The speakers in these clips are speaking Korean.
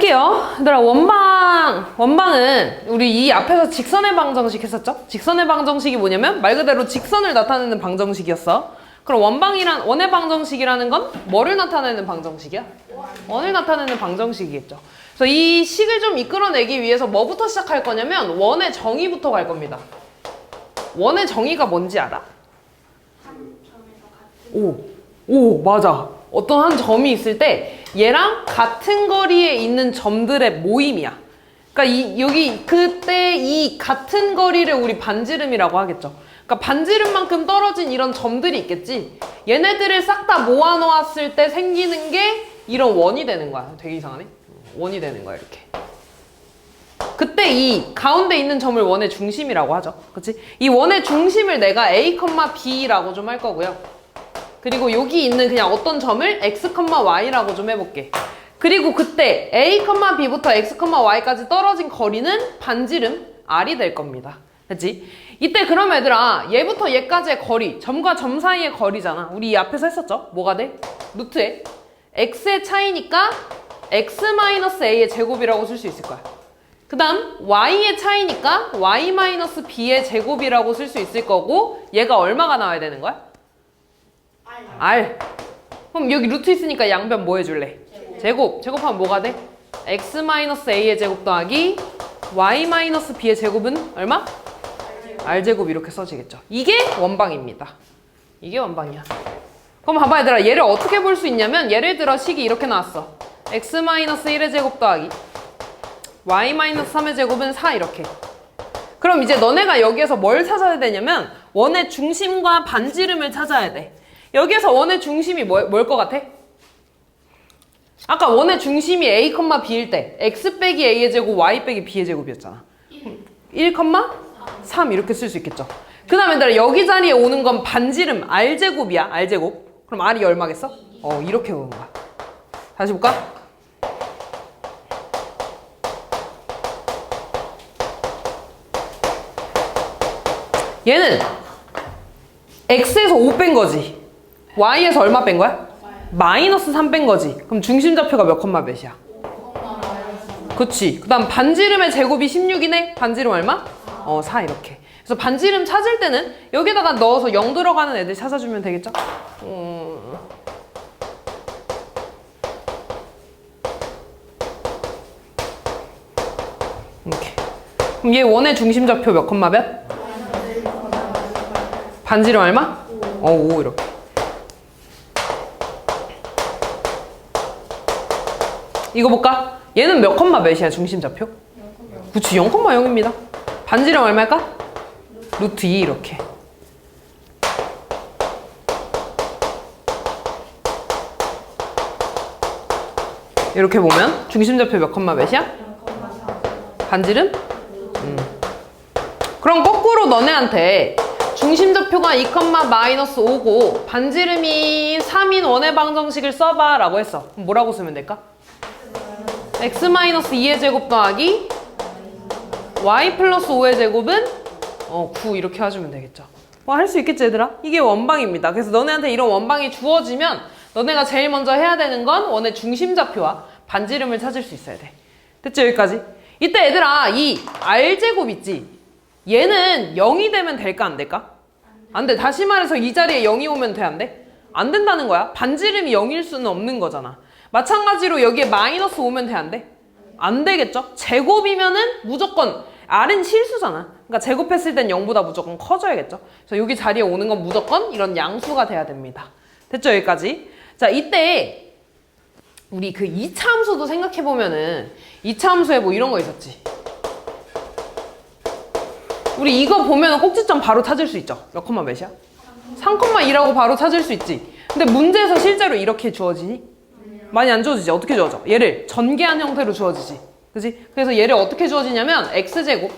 할게요. 얘들아, 원방은 우리 이 앞에서 직선의 방정식 했었죠? 직선의 방정식이 뭐냐면 말 그대로 직선을 나타내는 방정식이었어. 그럼 원의 방정식이라는 건 뭐를 나타내는 방정식이야? 원을 나타내는 방정식이겠죠. 그래서 이 식을 좀 이끌어내기 위해서 뭐부터 시작할 거냐면 원의 정의부터 갈 겁니다. 원의 정의가 뭔지 알아? 오, 맞아. 어떤 한 점이 있을 때 얘랑 같은 거리에 있는 점들의 모임이야. 그러니까 그때 이 같은 거리를 우리 반지름이라고 하겠죠. 그러니까 반지름만큼 떨어진 이런 점들이 있겠지. 얘네들을 싹 다 모아놓았을 때 생기는 게 이런 원이 되는 거야. 되게 이상하네. 원이 되는 거야, 이렇게. 그때 이 가운데 있는 점을 원의 중심이라고 하죠. 그치? 이 원의 중심을 내가 A, B라고 좀 할 거고요. 그리고 여기 있는 그냥 어떤 점을 X, Y라고 좀 해볼게. 그리고 그때 A, B부터 X, Y까지 떨어진 거리는 반지름 R이 될 겁니다. 그치? 이때 그럼 얘들아, 얘부터 얘까지의 거리, 점과 점 사이의 거리잖아. 우리 이 앞에서 했었죠? 뭐가 돼? 루트에 X의 차이니까 X-A의 제곱이라고 쓸 수 있을 거야. 그 다음 Y의 차이니까 Y-B의 제곱이라고 쓸 수 있을 거고, 얘가 얼마가 나와야 되는 거야? R. 그럼 여기 루트 있으니까 양변 뭐 해줄래? 제곱. 제곱하면 뭐가 돼? X-A의 제곱 더하기 Y-B의 제곱은 얼마? R제곱 이렇게 써지겠죠. 이게 원방입니다. 이게 원방이야. 그럼 봐봐 얘들아, 얘를 어떻게 볼 수 있냐면 예를 들어 식이 이렇게 나왔어. X-1의 제곱 더하기 Y-3의 제곱은 4 이렇게. 그럼 이제 너네가 여기에서 뭘 찾아야 되냐면 원의 중심과 반지름을 찾아야 돼. 여기에서 원의 중심이 뭘 것 같아? 아까 원의 중심이 A, B일 때 X 빼기 A의 제곱, Y 빼기 B의 제곱이었잖아. 1, 3 이렇게 쓸 수 있겠죠. 그 다음에 여기 자리에 오는 건 반지름 R제곱이야. R제곱. 그럼 R이 얼마겠어? 이렇게 오는 거야. 다시 볼까? 얘는 X에서 5 뺀 거지. Y에서 얼마 뺀 거야? 마이너스 3 뺀 거지. 그럼 중심좌표가 몇 콤마 몇이야? 그치. 그 다음 반지름의 제곱이 16이네? 반지름 얼마? 4 이렇게. 그래서 반지름 찾을 때는 여기다가 넣어서 0 들어가는 애들 찾아주면 되겠죠? 이렇게. 그럼 얘 원의 중심좌표 몇 콤마 몇? 반지름 얼마? 5 이렇게. 이거 볼까? 얘는 몇 콤마 몇이야, 중심좌표? 그치, 0,0입니다. 반지름 얼마일까? 루트 2 이렇게. 이렇게 보면 중심좌표 몇 콤마 몇이야? 반지름? 그럼 거꾸로 너네한테 중심좌표가 2,-5고 반지름이 3인 원의 방정식을 써봐 라고 했어. 그럼 뭐라고 쓰면 될까? X-2의 제곱 더하기 Y 플러스 5의 제곱은 9 이렇게 해주면 되겠죠. 할 수 있겠지 얘들아? 이게 원방입니다. 그래서 너네한테 이런 원방이 주어지면 너네가 제일 먼저 해야 되는 건 원의 중심좌표와 반지름을 찾을 수 있어야 돼. 됐지 여기까지? 이때 얘들아 이 R제곱 있지? 얘는 0이 되면 될까 안 될까? 안 돼. 다시 말해서 이 자리에 0이 오면 돼 안 돼? 안 된다는 거야. 반지름이 0일 수는 없는 거잖아. 마찬가지로 여기에 마이너스 오면 돼 안 돼? 안 되겠죠? 제곱이면은 무조건 R은 실수잖아. 그러니까 제곱했을 땐 0보다 무조건 커져야겠죠? 그래서 여기 자리에 오는 건 무조건 이런 양수가 돼야 됩니다. 됐죠? 여기까지. 자, 이때 우리 그 2차 함수도 생각해보면은 2차 함수에 뭐 이런 거 있었지? 우리 이거 보면은 꼭지점 바로 찾을 수 있죠? 몇 콤마 몇이야? 3,2라고 바로 찾을 수 있지. 근데 문제에서 실제로 이렇게 주어지니? 많이 안 주어지지. 어떻게 주어져? 얘를 전개한 형태로 주어지지. 그치? 그래서 얘를 어떻게 주어지냐면 x제곱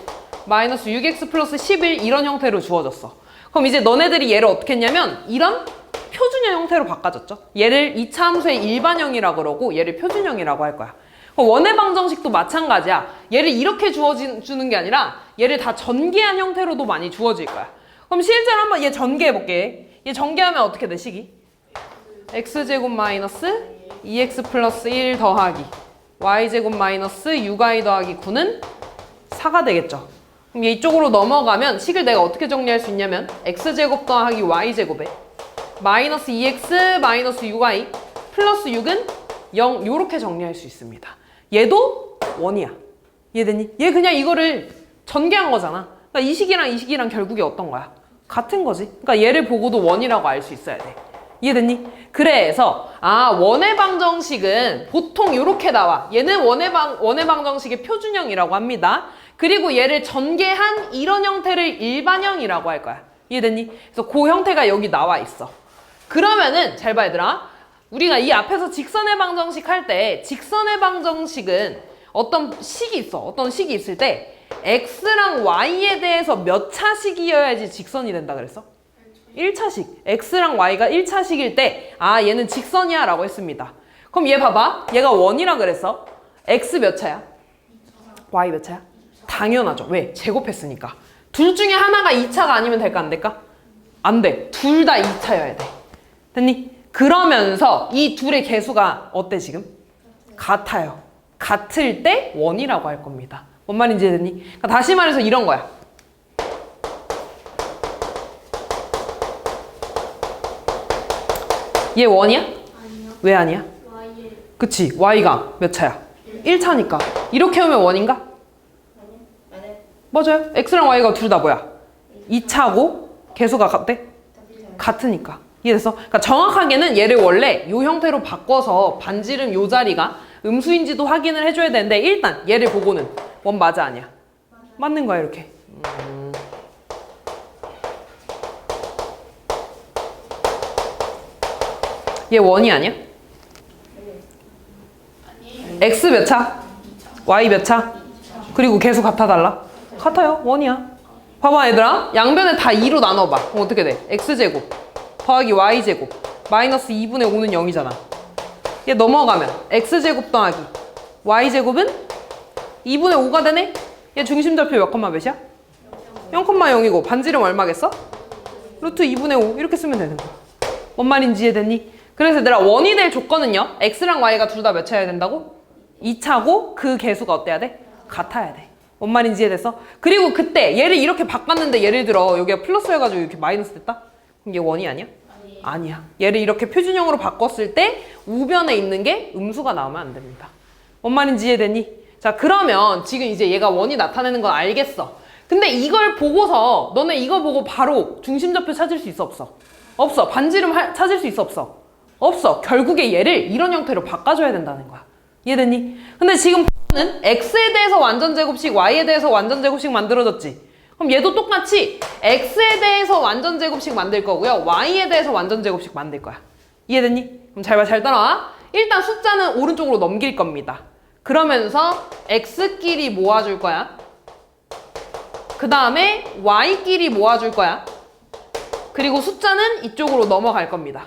마이너스 6x 플러스 11 이런 형태로 주어졌어. 그럼 이제 너네들이 얘를 어떻게 했냐면 이런 표준형 형태로 바꿔줬죠. 얘를 2차 함수의 일반형이라고 그러고 얘를 표준형이라고 할 거야. 그럼 원의 방정식도 마찬가지야. 얘를 이렇게 주어주는 게 아니라 얘를 다 전개한 형태로도 많이 주어질 거야. 그럼 실제로 한번 얘 전개해볼게. 얘 전개하면 어떻게 돼, 식이? x제곱 마이너스 2x 플러스 1 더하기 y제곱 마이너스 6y 더하기 9는 4가 되겠죠. 그럼 얘 이쪽으로 넘어가면 식을 내가 어떻게 정리할 수 있냐면 x제곱 더하기 y제곱에 마이너스 2x 마이너스 6y 플러스 6은 0 요렇게 정리할 수 있습니다. 얘도 원이야. 이해되니? 얘 그냥 이거를 전개한 거잖아. 그러니까 이 식이랑 결국에 어떤 거야? 같은 거지. 그러니까 얘를 보고도 원이라고 알 수 있어야 돼. 이해됐니? 그래서 원의 방정식은 보통 이렇게 나와. 얘는 원의 방정식의 표준형이라고 합니다. 그리고 얘를 전개한 이런 형태를 일반형이라고 할 거야. 이해됐니? 그래서 그 형태가 여기 나와 있어. 그러면은 잘 봐 얘들아. 우리가 이 앞에서 직선의 방정식 할 때 직선의 방정식은 어떤 식이 있어. 어떤 식이 있을 때 x랑 y에 대해서 몇 차식이어야지 직선이 된다 그랬어? 1차식. x랑 y가 1차식일 때 얘는 직선이야 라고 했습니다. 그럼 얘 봐봐. 얘가 원이라 그랬어. x 몇 차야? y 몇 차야? 당연하죠. 왜? 제곱했으니까. 둘 중에 하나가 2차가 아니면 될까 안 될까? 안 돼. 둘 다 2차여야 돼. 됐니? 그러면서 이 둘의 개수가 어때 지금? 같아요. 같을 때 원이라고 할 겁니다. 뭔 말인지 이해됐니? 그러니까 다시 말해서 이런 거야. 얘 원이야? 아니요. 왜 아니야? Y에 그치. y가 몇 차야? 1차니까. 이렇게 오면 원인가? 맞아요. x랑 y가 둘 다 뭐야? 2차고 개수가 같대? 같으니까. 이해됐어? 그러니까 정확하게는 얘를 원래 이 형태로 바꿔서 반지름 요 자리가 음수인지도 확인을 해줘야 되는데 일단 얘를 보고는 원 맞아 아니야? 맞는 거야 이렇게. 얘 원이 아니야? x 몇 차? y 몇 차? 그리고 개수 같아 달라? 같아요. 원이야. 봐봐 얘들아. 양변을 다 2로 나눠봐. 그럼 어떻게 돼? x제곱 더하기 y제곱 마이너스 2분의 5는 0이잖아. 얘 넘어가면 x제곱 더하기 y제곱은 2분의 5가 되네? 얘 중심좌표 몇 컴마 몇이야? 0,0이고 반지름 얼마겠어? 루트 2분의 5 이렇게 쓰면 되는 거야. 뭔 말인지 이해됐니? 그래서 얘들아 원이 될 조건은요 x랑 y가 둘 다 몇 차여야 된다고? 2차고 그 개수가 어때야 돼? 같아야 돼. 뭔 말인지 이해됐어? 그리고 그때 얘를 이렇게 바꿨는데 예를 들어 여기가 플러스 해가지고 이렇게 마이너스 됐다? 그럼 얘 원이 아니야? 아니야. 얘를 이렇게 표준형으로 바꿨을 때 우변에 있는 게 음수가 나오면 안 됩니다. 뭔 말인지 이해되니? 자 그러면 지금 이제 얘가 원이 나타내는 건 알겠어. 근데 이걸 보고서 너네 이거 보고 바로 중심좌표 찾을 수 있어 없어? 없어. 반지름 찾을 수 있어 없어? 없어. 결국에 얘를 이런 형태로 바꿔줘야 된다는 거야. 이해됐니? 근데 지금 는 x에 대해서 완전 제곱식, y에 대해서 완전 제곱식 만들어졌지? 그럼 얘도 똑같이 x에 대해서 완전 제곱식 만들 거고요. y에 대해서 완전 제곱식 만들 거야. 이해됐니? 그럼 잘 봐, 잘 따라와. 일단 숫자는 오른쪽으로 넘길 겁니다. 그러면서 x끼리 모아줄 거야. 그 다음에 y끼리 모아줄 거야. 그리고 숫자는 이쪽으로 넘어갈 겁니다.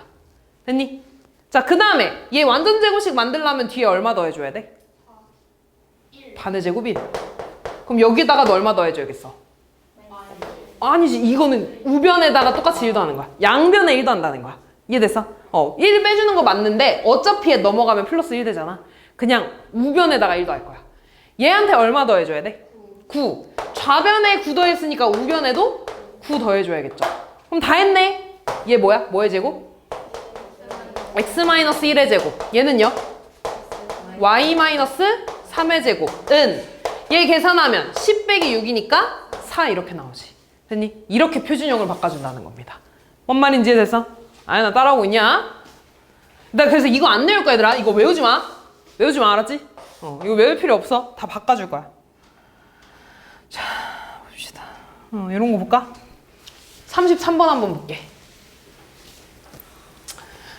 됐니? 자, 그 다음에 얘 완전 제곱식 만들려면 뒤에 얼마 더해줘야 돼? 반의 제곱 1. 그럼 여기다가 너 얼마 더해줘야겠어? 아니지. 이거는 우변에다가 똑같이 1도 하는 거야. 양변에 1도 한다는 거야. 이해됐어? 1 빼주는 거 맞는데 어차피 얘 넘어가면 플러스 1 되잖아. 그냥 우변에다가 1도 할 거야. 얘한테 얼마 더해줘야 돼? 9. 좌변에 9 더했으니까 우변에도 9 더해줘야겠죠. 그럼 다 했네. 얘 뭐야? 뭐의 제곱? x-1의 제곱. 얘는요? y-3의 제곱은 얘 계산하면 10 빼기 6이니까 4 이렇게 나오지. 됐니? 이렇게 표준형을 바꿔준다는 겁니다. 뭔 말인지 이해됐어? 나 따라오고 있냐? 나 그래서 이거 안 외울 거야 얘들아. 이거 외우지 마. 외우지 마 알았지? 이거 외울 필요 없어. 다 바꿔줄 거야. 자 봅시다. 이런 거 볼까? 33번 한번 볼게.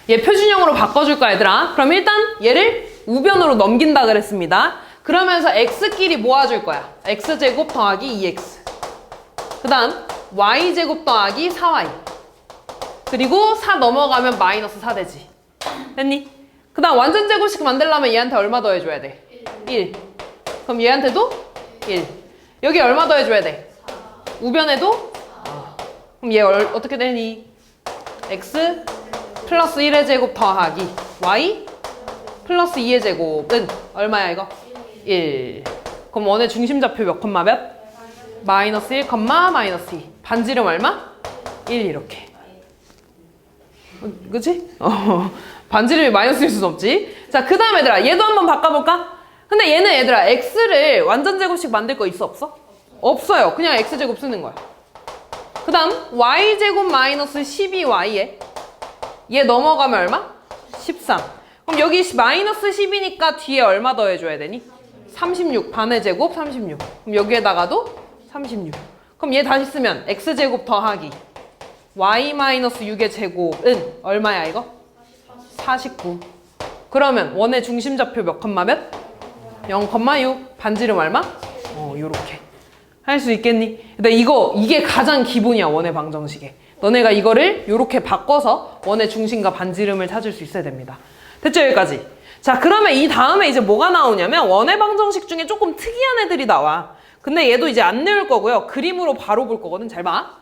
얘 표준형으로 바꿔줄 거야 얘들아. 그럼 일단 얘를 우변으로 넘긴다 그랬습니다. 그러면서 x끼리 모아줄 거야. x제곱 더하기 2x. 그 다음 y제곱 더하기 4y. 그리고 4 넘어가면 마이너스 4 되지. 됐니? 그 다음 완전 제곱식 만들려면 얘한테 얼마 더해줘야 돼? 1. 그럼 얘한테도 1. 여기 얼마 더해줘야 돼? 우변에도? 그럼 얘 어떻게 되니? x 플러스 1의 제곱 더하기 y 플러스 2의 제곱은 얼마야 이거? 1. 그럼 원의 중심좌표 몇 콤마 몇? 마이너스 1, 마이너스 2. 반지름 얼마? 1 이렇게. 그치? 반지름이 마이너스일 수는 없지. 자, 그 다음 얘들아 얘도 한번 바꿔볼까? 근데 얘는 얘들아 x를 완전 제곱식 만들 거 있어 없어? 없어요. 그냥 x제곱 쓰는 거야. 그 다음 y제곱 마이너스 12y에 얘 넘어가면 얼마? 13. 그럼 여기 마이너스 10이니까 뒤에 얼마 더해줘야 되니? 36. 반의 제곱 36. 그럼 여기에다가도 36. 그럼 얘 다시 쓰면 x제곱 더하기 y 마이너스 6의 제곱은 얼마야 이거? 49. 그러면 원의 중심좌표 몇 콤마 몇? 0,6. 반지름 얼마? 요렇게. 할 수 있겠니? 근데 이게 가장 기본이야, 원의 방정식에. 너네가 이거를 요렇게 바꿔서 원의 중심과 반지름을 찾을 수 있어야 됩니다. 됐죠, 여기까지? 자, 그러면 이 다음에 이제 뭐가 나오냐면 원의 방정식 중에 조금 특이한 애들이 나와. 근데 얘도 이제 안 내울 거고요. 그림으로 바로 볼 거거든. 잘 봐.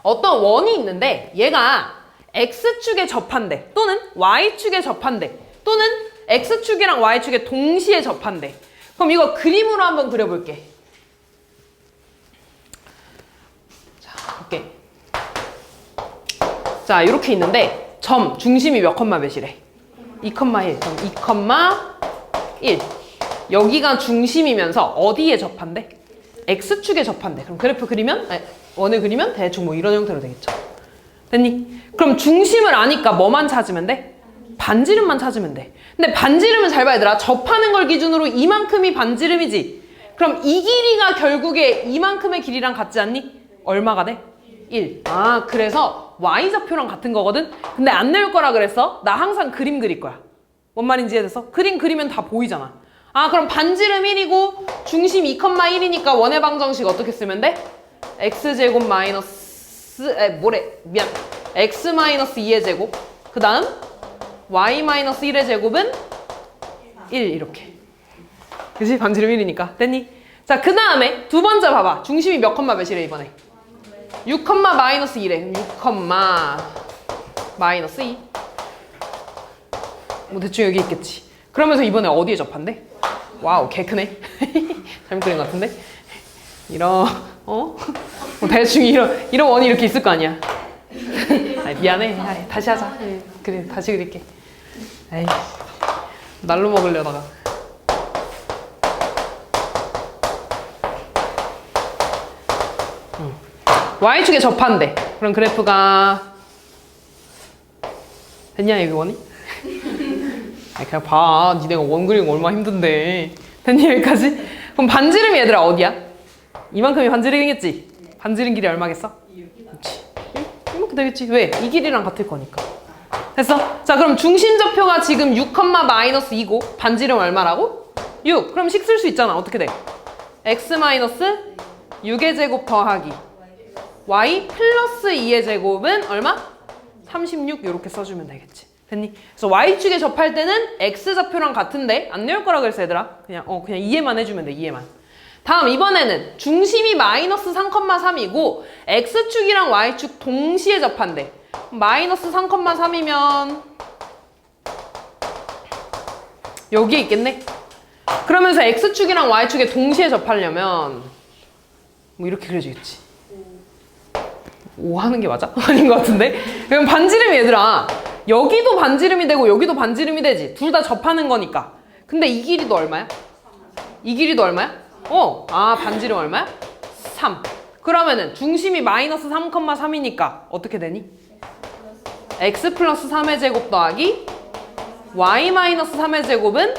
어떤 원이 있는데 얘가 x축에 접한대 또는 y축에 접한대 또는 x축이랑 y축에 동시에 접한대. 그럼 이거 그림으로 한번 그려볼게. 자, 볼게. 자, 이렇게 있는데 점, 중심이 몇 콤마 몇이래? 2,1. 그럼 2,1. 여기가 중심이면서 어디에 접한대? x축에 접한대. 그럼 그래프 그리면, 원을 그리면 대충 뭐 이런 형태로 되겠죠. 됐니? 그럼 중심을 아니까 뭐만 찾으면 돼? 반지름만 찾으면 돼. 근데 반지름은 잘 봐야 되라. 접하는 걸 기준으로 이만큼이 반지름이지. 그럼 이 길이가 결국에 이만큼의 길이랑 같지 않니? 얼마가 돼? 1. 아, 그래서 y좌표랑 같은 거거든? 근데 안 내올 거라 그랬어? 나 항상 그림 그릴 거야. 뭔 말인지 이해됐어? 그림 그리면 다 보이잖아. 아, 그럼 반지름 1이고 중심 2,1이니까 원의 방정식 어떻게 쓰면 돼? x제곱 마이너스 미안. x 마이너스 2의 제곱. 그 다음 y 마이너스 1의 제곱은 1 이렇게. 그치? 반지름 1이니까. 됐니? 자, 그 다음에 두 번째 봐봐. 중심이 몇 콤마 몇이래 이번에? 6, 마이너스 2래. 6, 마이너스 2. 뭐 대충 여기 있겠지. 그러면서 이번에 어디에 접한대? 와우, 개 크네. 잘못 그린 것 같은데? 뭐 대충 이런 원이 이렇게 있을 거 아니야. 아이, 미안해. 아이, 다시 하자. 그래, 다시 그릴게. 에이, 날로 먹으려다가. Y축에 접한대. 그럼 그래프가 됐냐, 여기 원이? 아이, 그냥 봐. 니네가 원 그리는 거 얼마나 힘든데. 됐니, 여기까지? 그럼 반지름이 얘들아 어디야? 이만큼이 반지름이겠지? 반지름 길이 얼마겠어? 그렇지. 이만큼 되겠지? 왜? 이 길이랑 같을 거니까. 됐어? 자, 그럼 중심좌표가 지금 6, 마이너스 2고 반지름 얼마라고? 6. 그럼 식 쓸 수 있잖아. 어떻게 돼? x 마이너스 6의 제곱 더하기 y 플러스 2의 제곱은 얼마? 36 이렇게 써주면 되겠지. 됐니? 그래서 y축에 접할 때는 x좌표랑 같은데 안 내올 거라 그랬어 얘들아. 그냥 이해만 해주면 돼. 이해만. 다음 이번에는 중심이 마이너스 3,3이고 x축이랑 y축 동시에 접한대. 마이너스 3,3이면 여기에 있겠네? 그러면서 x축이랑 y축에 동시에 접하려면 뭐 이렇게 그려지겠지. 오 하는 게 맞아? 아닌 것 같은데? 그럼 반지름이 얘들아 여기도 반지름이 되고 여기도 반지름이 되지. 둘 다 접하는 거니까. 근데 이 길이도 얼마야? 이 길이도 얼마야? 반지름 얼마야? 3. 그러면은 중심이 마이너스 3,3이니까 어떻게 되니? x 플러스 3의 제곱 더하기 y 마이너스 3의 제곱은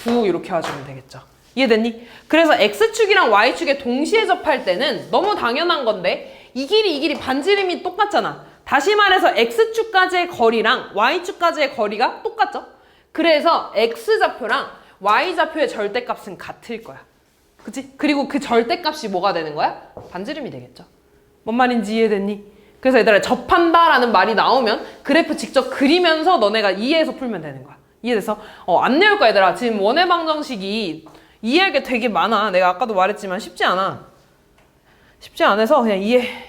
9 이렇게 해주면 되겠죠. 이해됐니? 그래서 x축이랑 y축에 동시에 접할 때는 너무 당연한 건데 이 길이 반지름이 똑같잖아. 다시 말해서 x축까지의 거리랑 y축까지의 거리가 똑같죠? 그래서 x좌표랑 y좌표의 절대값은 같을 거야. 그치? 그리고 그 절대값이 뭐가 되는 거야? 반지름이 되겠죠. 뭔 말인지 이해됐니? 그래서 얘들아 접한다라는 말이 나오면 그래프 직접 그리면서 너네가 이해해서 풀면 되는 거야. 이해돼서? 안 내올 거야 얘들아. 지금 원의 방정식이 이해할 게 되게 많아. 내가 아까도 말했지만 쉽지 않아. 쉽지 않아서 그냥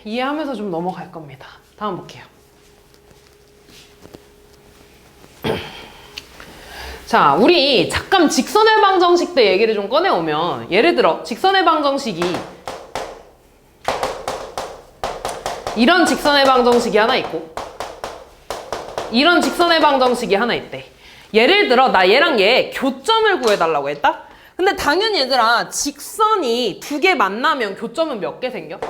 이해하면서 좀 넘어갈 겁니다. 다음 볼게요. 자, 우리 잠깐 직선의 방정식 때 얘기를 좀 꺼내오면, 예를 들어 직선의 방정식이 이런 직선의 방정식이 하나 있고 이런 직선의 방정식이 하나 있대. 예를 들어 나 얘랑 얘 교점을 구해달라고 했다? 근데 당연히 얘들아, 직선이 두 개 만나면 교점은 몇 개 생겨?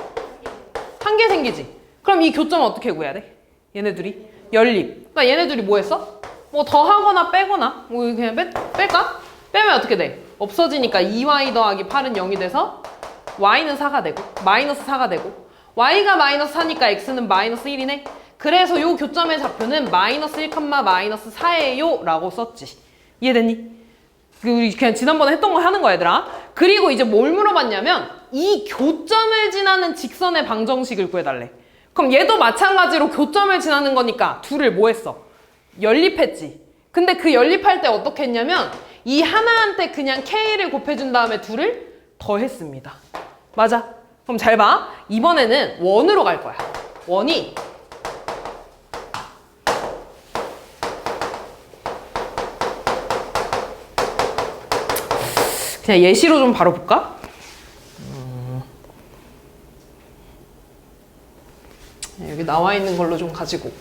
한 개 생기지. 그럼 이 교점 어떻게 구해야 돼? 얘네들이 연립. 그러니까 얘네들이 뭐 했어? 뭐 더하거나 빼거나 뭐 그냥 뺄까? 빼면 어떻게 돼? 없어지니까 2y 더하기 8은 0이 돼서 y는 4가 되고 마이너스 4가 되고 y가 마이너스 4니까 x는 마이너스 1이네. 그래서 요 교점의 좌표는 마이너스 1, 마이너스 4예요 라고 썼지. 이해됐니? 우리 그냥 지난번에 했던 거 하는 거야 얘들아. 그리고 이제 뭘 물어봤냐면 이 교점을 지나는 직선의 방정식을 구해달래. 그럼 얘도 마찬가지로 교점을 지나는 거니까 둘을 뭐 했어? 연립했지. 근데 그 연립할 때 어떻게 했냐면 이 하나한테 그냥 k를 곱해준 다음에 둘을 더했습니다. 맞아. 그럼 잘 봐. 이번에는 원으로 갈 거야. 원이 그냥 예시로 좀 바로 볼까? 여기 나와 있는 걸로 좀 가지고.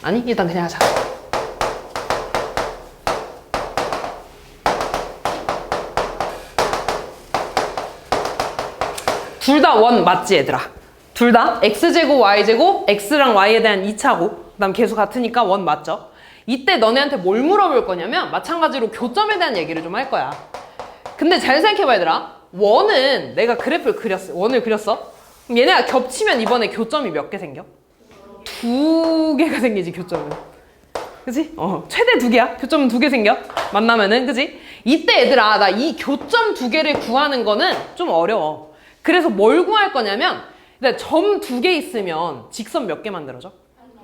아니, 일단 그냥 하자. 둘 다 원 맞지 얘들아? 둘 다 x제곱 y제곱 x랑 y에 대한 2차고 그 다음 계수 같으니까 원 맞죠? 이때 너네한테 뭘 물어볼 거냐면 마찬가지로 교점에 대한 얘기를 좀 할 거야. 근데 잘 생각해봐 얘들아. 원은 내가 그래프를 그렸어. 원을 그렸어. 그럼 얘네가 겹치면 이번에 교점이 몇 개 생겨? 두 개가 생기지 교점은. 그치? 최대 두 개야. 교점은 두 개 생겨. 만나면은 그치? 이때 얘들아 나 이 교점 두 개를 구하는 거는 좀 어려워. 그래서 뭘 구할 거냐면 점 두 개 있으면 직선 몇 개 만들어져?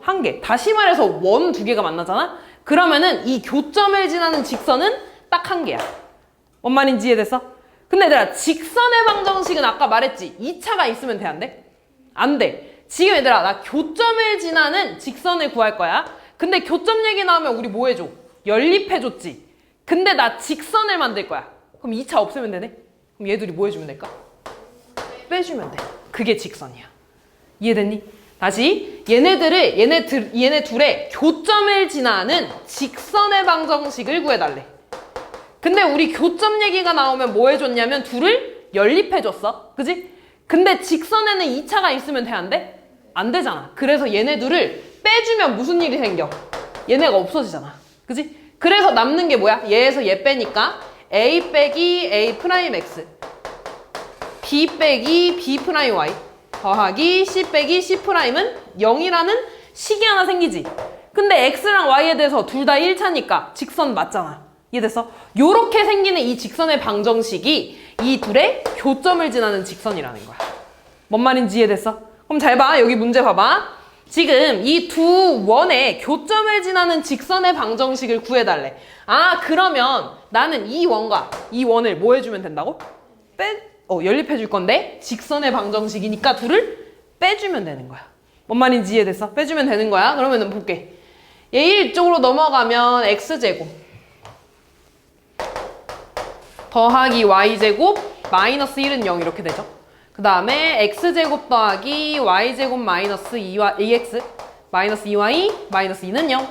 한 개. 다시 말해서 원 두 개가 만나잖아? 그러면은 이 교점을 지나는 직선은 딱 한 개야. 뭔 말인지 이해됐어? 근데 얘들아 직선의 방정식은 아까 말했지 2차가 있으면 돼 안 돼? 안 돼. 지금 얘들아 나 교점을 지나는 직선을 구할 거야. 근데 교점 얘기 나오면 우리 뭐 해줘? 연립해줬지. 근데 나 직선을 만들 거야. 그럼 2차 없애면 되네? 그럼 얘들이 뭐 해주면 될까? 빼주면 돼. 그게 직선이야. 이해됐니? 다시 얘네 둘의 교점을 지나는 직선의 방정식을 구해달래. 근데 우리 교점 얘기가 나오면 뭐 해줬냐면 둘을 연립해줬어. 그지? 근데 직선에는 2차가 있으면 돼 안 돼? 안 되잖아. 그래서 얘네 둘을 빼주면 무슨 일이 생겨? 얘네가 없어지잖아. 그지? 그래서 남는 게 뭐야? 얘에서 얘 빼니까 a 빼기 a 프라임 x b 빼기 b 프라임 y 더하기 c 빼기 c 프라임은 0이라는 식이 하나 생기지. 근데 x랑 y에 대해서 둘 다 1차니까 직선 맞잖아. 이해됐어? 요렇게 생기는 이 직선의 방정식이 이 둘의 교점을 지나는 직선이라는 거야. 뭔 말인지 이해됐어? 그럼 잘 봐. 여기 문제 봐봐. 지금 이 두 원의 교점을 지나는 직선의 방정식을 구해달래. 아 그러면 나는 이 원과 이 원을 뭐 해주면 된다고? 연립해 줄 건데 직선의 방정식이니까 둘을 빼주면 되는 거야. 뭔 말인지 이해됐어? 빼주면 되는 거야. 그러면은 볼게. 얘 이쪽으로 넘어가면 x제곱 더하기 y제곱 마이너스 1은 0 이렇게 되죠. 그 다음에 x제곱 더하기 y제곱 마이너스 2x 마이너스 2y 마이너스 2는 0.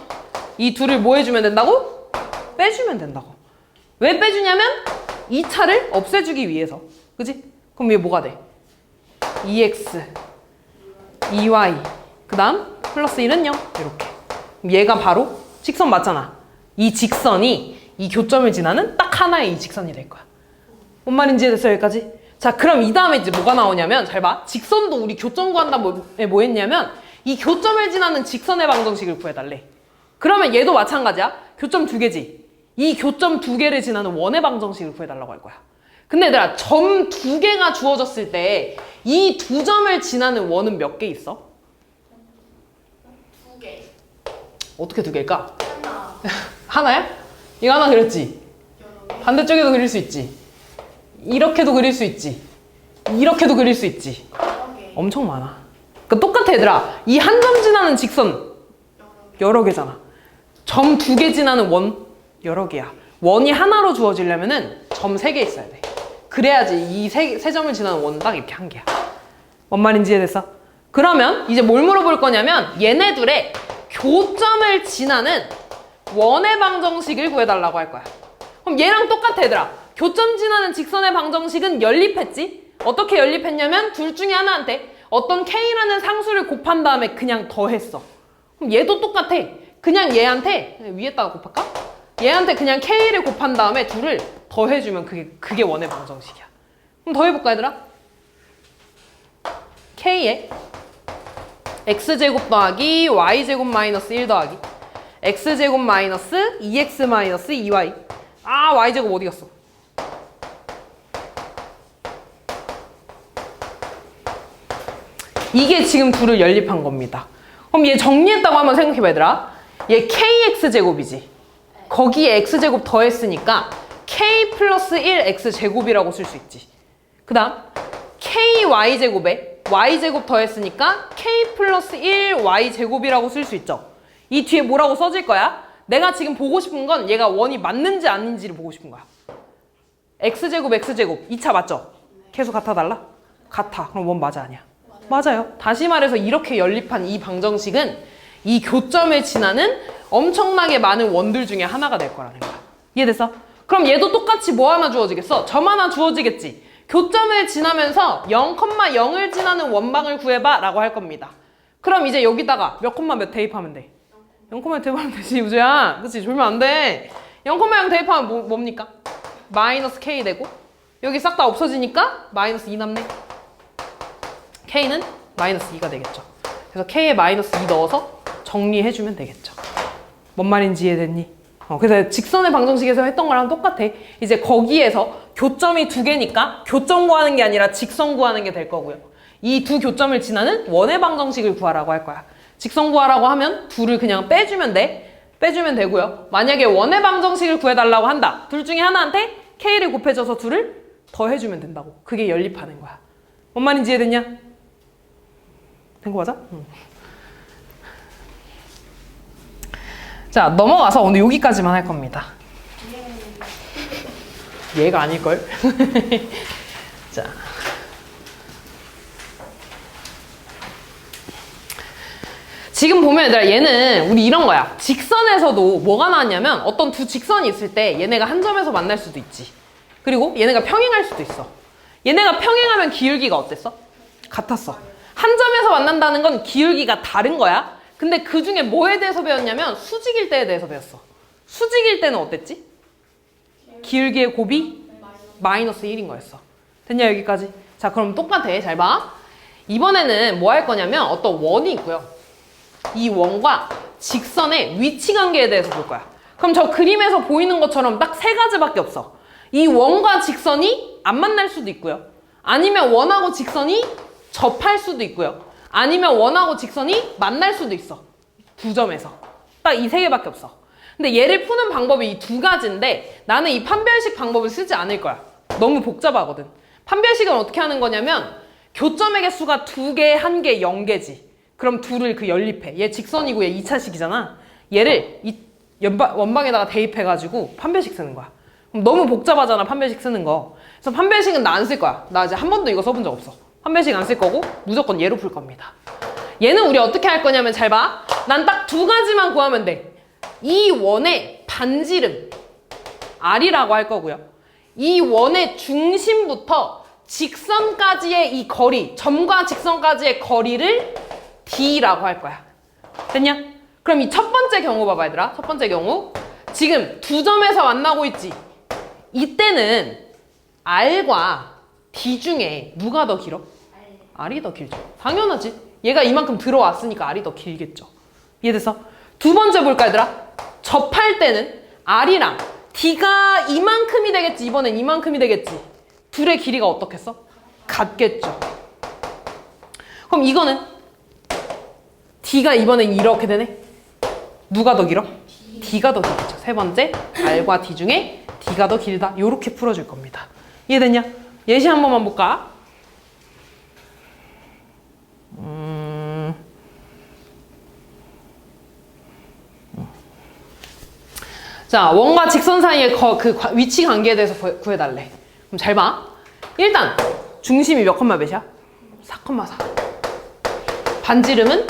이 둘을 뭐 해주면 된다고? 빼주면 된다고. 왜 빼주냐면 2차를 없애주기 위해서. 그지? 그럼 얘 뭐가 돼? 2x 2y 그 다음 플러스 1은 0 이렇게. 얘가 바로 직선 맞잖아. 이 직선이 이 교점을 지나는 딱 하나의 이 직선이 될 거야. 뭔 말인지 됐어 여기까지? 자 그럼 이 다음에 이제 뭐가 나오냐면 잘 봐. 직선도 우리 교점 구한다 뭐 했냐면 이 교점을 지나는 직선의 방정식을 구해달래. 그러면 얘도 마찬가지야. 교점 두 개지. 이 교점 두 개를 지나는 원의 방정식을 구해달라고 할 거야. 근데 얘들아 점 두 개가 주어졌을 때 이 두 점을 지나는 원은 몇 개 있어? 두 개. 어떻게 두 개일까? 하나. 하나야? 이거 하나 그렸지? 여러 개. 반대쪽에도 그릴 수 있지. 이렇게도 그릴 수 있지. 이렇게도 그릴 수 있지. 여러 개. 엄청 많아. 그러니까 똑같아 얘들아. 이 한 점 지나는 직선 여러 개. 여러 개잖아. 점 2개 지나는 원 여러 개야. 원이 하나로 주어지려면은 점 3개 있어야 돼. 그래야지 이 세 점을 지나는 원은 딱 이렇게 한 개야. 뭔 말인지 이해됐어? 그러면 이제 뭘 물어볼 거냐면 얘네 둘의 교점을 지나는 원의 방정식을 구해달라고 할 거야. 그럼 얘랑 똑같아 얘들아. 교점 지나는 직선의 방정식은 연립했지? 어떻게 연립했냐면 둘 중에 하나한테 어떤 K라는 상수를 곱한 다음에 그냥 더했어. 그럼 얘도 똑같아. 그냥 얘한테 위에다가 곱할까? 얘한테 그냥 K를 곱한 다음에 둘을 더해주면 그게 원의 방정식이야. 그럼 더해볼까 얘들아? K에 X제곱 더하기 Y제곱 마이너스 1 더하기 X제곱 마이너스 2X 마이너스 2Y. 아 Y제곱 어디 갔어? 이게 지금 둘을 연립한 겁니다. 그럼 얘 정리했다고 한번 생각해봐 얘들아. 얘 KX제곱이지. 거기에 X제곱 더했으니까 K 플러스 1 X제곱이라고 쓸 수 있지. 그 다음 KY제곱에 Y제곱 더했으니까 K 플러스 1 Y제곱이라고 쓸 수 있죠. 이 뒤에 뭐라고 써질 거야? 내가 지금 보고 싶은 건 얘가 원이 맞는지 아닌지를 보고 싶은 거야. X제곱 X제곱 2차 맞죠? 계속 같아달라? 같아. 그럼 원 맞아 아니야? 맞아요. 다시 말해서 이렇게 연립한 이 방정식은 이 교점을 지나는 엄청나게 많은 원들 중에 하나가 될 거라는 거야. 이해됐어? 그럼 얘도 똑같이 뭐 하나 주어지겠어? 점 하나 주어지겠지. 교점을 지나면서 0,0을 지나는 원방을 구해봐 라고 할 겁니다. 그럼 이제 여기다가 몇 콤마 몇 대입하면 돼? 0,0 대입하면 되지 우주야. 그치? 졸면 안 돼. 0,0 대입하면 뭡니까? 마이너스 K 되고 여기 싹 다 없어지니까 마이너스 2 남네. K는 마이너스 2가 되겠죠. 그래서 K에 마이너스 2 넣어서 정리해주면 되겠죠. 뭔 말인지 이해됐니? 그래서 직선의 방정식에서 했던 거랑 똑같아. 이제 거기에서 교점이 2개니까 교점 구하는 게 아니라 직선 구하는 게 될 거고요. 이 두 교점을 지나는 원의 방정식을 구하라고 할 거야. 직선 구하라고 하면 둘을 그냥 빼주면 돼. 빼주면 되고요. 만약에 원의 방정식을 구해달라고 한다. 둘 중에 하나한테 K를 곱해줘서 둘을 더해주면 된다고. 그게 연립하는 거야. 뭔 말인지 이해됐냐? 된 거 맞아? 응. 자, 넘어가서 오늘 여기까지만 할 겁니다. 얘가 아닐걸? 자. 지금 보면 얘들아 얘는 우리 이런 거야. 직선에서도 뭐가 나왔냐면 어떤 두 직선이 있을 때 얘네가 한 점에서 만날 수도 있지. 그리고 얘네가 평행할 수도 있어. 얘네가 평행하면 기울기가 어땠어? 같았어. 한 점에서 만난다는 건 기울기가 다른 거야. 근데 그 중에 뭐에 대해서 배웠냐면 수직일 때에 대해서 배웠어. 수직일 때는 어땠지? 기울기의 곱이 마이너스 1인 거였어. 됐냐 여기까지? 자 그럼 똑같아. 잘 봐. 이번에는 뭐 할 거냐면 어떤 원이 있고요. 이 원과 직선의 위치 관계에 대해서 볼 거야. 그럼 저 그림에서 보이는 것처럼 딱 세 가지밖에 없어. 이 원과 직선이 안 만날 수도 있고요. 아니면 원하고 직선이 접할 수도 있고요. 아니면 원하고 직선이 만날 수도 있어. 두 점에서. 딱 이 세 개밖에 없어. 근데 얘를 푸는 방법이 이 두 가지인데 나는 이 판별식 방법을 쓰지 않을 거야. 너무 복잡하거든. 판별식은 어떻게 하는 거냐면 교점의 개수가 2개, 1개, 0개지. 그럼 둘을 연립해. 얘 직선이고 얘 2차식이잖아. 얘를 이 원방에다가 대입해가지고 판별식 쓰는 거야. 그럼 너무 복잡하잖아 판별식 쓰는 거. 그래서 판별식은 나 안 쓸 거야. 나 이제 한 번도 이거 써본 적 없어. 판별식 안 쓸 거고 무조건 얘로 풀 겁니다. 얘는 우리 어떻게 할 거냐면 잘 봐. 난 딱 두 가지만 구하면 돼. 이 원의 반지름 R이라고 할 거고요. 이 원의 중심부터 직선까지의 이 거리, 점과 직선까지의 거리를 D라고 할 거야. 됐냐? 그럼 이 첫 번째 경우 봐봐 얘들아. 첫 번째 경우 지금 두 점에서 만나고 있지. 이때는 R과 D 중에 누가 더 길어? R이 더 길죠. 당연하지. 얘가 이만큼 들어왔으니까 R이 더 길겠죠. 이해됐어? 두 번째 볼까 얘들아? 접할 때는 R이랑 D가 이만큼이 되겠지. 이번엔 이만큼이 되겠지. 둘의 길이가 어떻겠어? 같겠죠. 그럼 이거는 D가 이번엔 이렇게 되네. 누가 더 길어? D가 더 길겠죠. 세 번째 R과 D 중에 D가 더 길다. 요렇게 풀어줄 겁니다. 이해됐냐? 예시 한 번만 볼까? 자, 원과 직선 사이의 위치 관계에 대해서 구해달래. 그럼 잘 봐. 일단 중심이 몇 콤마 몇이야? 4,4. 반지름은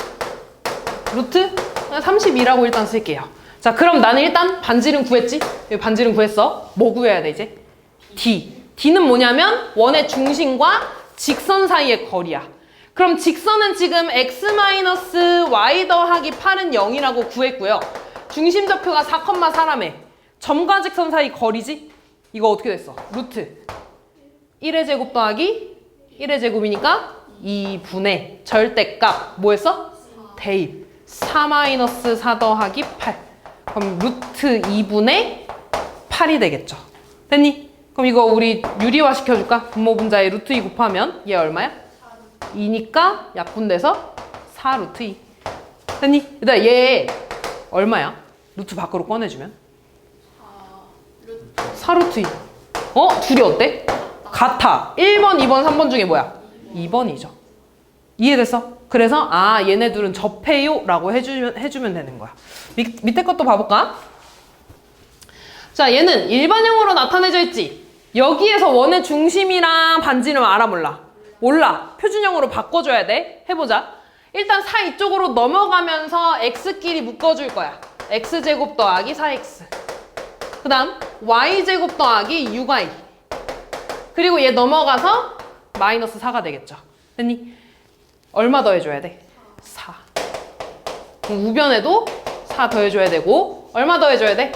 루트 32라고 일단 쓸게요. 자, 그럼 나는 일단 반지름 구했지? 여기 반지름 구했어. 뭐 구해야 돼 이제? D. D는 뭐냐면 원의 중심과 직선 사이의 거리야. 그럼 직선은 지금 x-y 더하기 8은 0이라고 구했고요. 중심 좌표가 4,4라며. 점과 직선 사이 거리지? 이거 어떻게 됐어? 루트 1의 제곱 더하기 1의 제곱이니까 2분의 절대값 뭐였어? 대입 4-4 더하기 8. 그럼 루트 2분의 8이 되겠죠. 됐니? 그럼 이거 우리 유리화 시켜줄까? 분모 분자에 루트 2 곱하면 얘 얼마야? 2니까 약분돼서 4 루트 2. 됐니? 얘들아 얘 얼마야? 루트 밖으로 꺼내주면? 4 루트 2. 둘이 어때? 같아. 1번, 2번, 3번 중에 뭐야? 2번이죠. 이해됐어? 그래서 얘네 둘은 접해요 라고 해주면 되는 거야. 밑에 것도 봐볼까? 자, 얘는 일반형으로 나타내져 있지? 여기에서 원의 중심이랑 반지름 알아 몰라? 몰라. 표준형으로 바꿔줘야 돼. 해보자. 일단 4 이쪽으로 넘어가면서 x끼리 묶어줄 거야. x제곱 더하기 4x. 그 다음 y제곱 더하기 6y. 그리고 얘 넘어가서 마이너스 4가 되겠죠. 됐니? 얼마 더해줘야 돼? 4. 그럼 우변에도 4 더해줘야 되고 얼마 더해줘야 돼?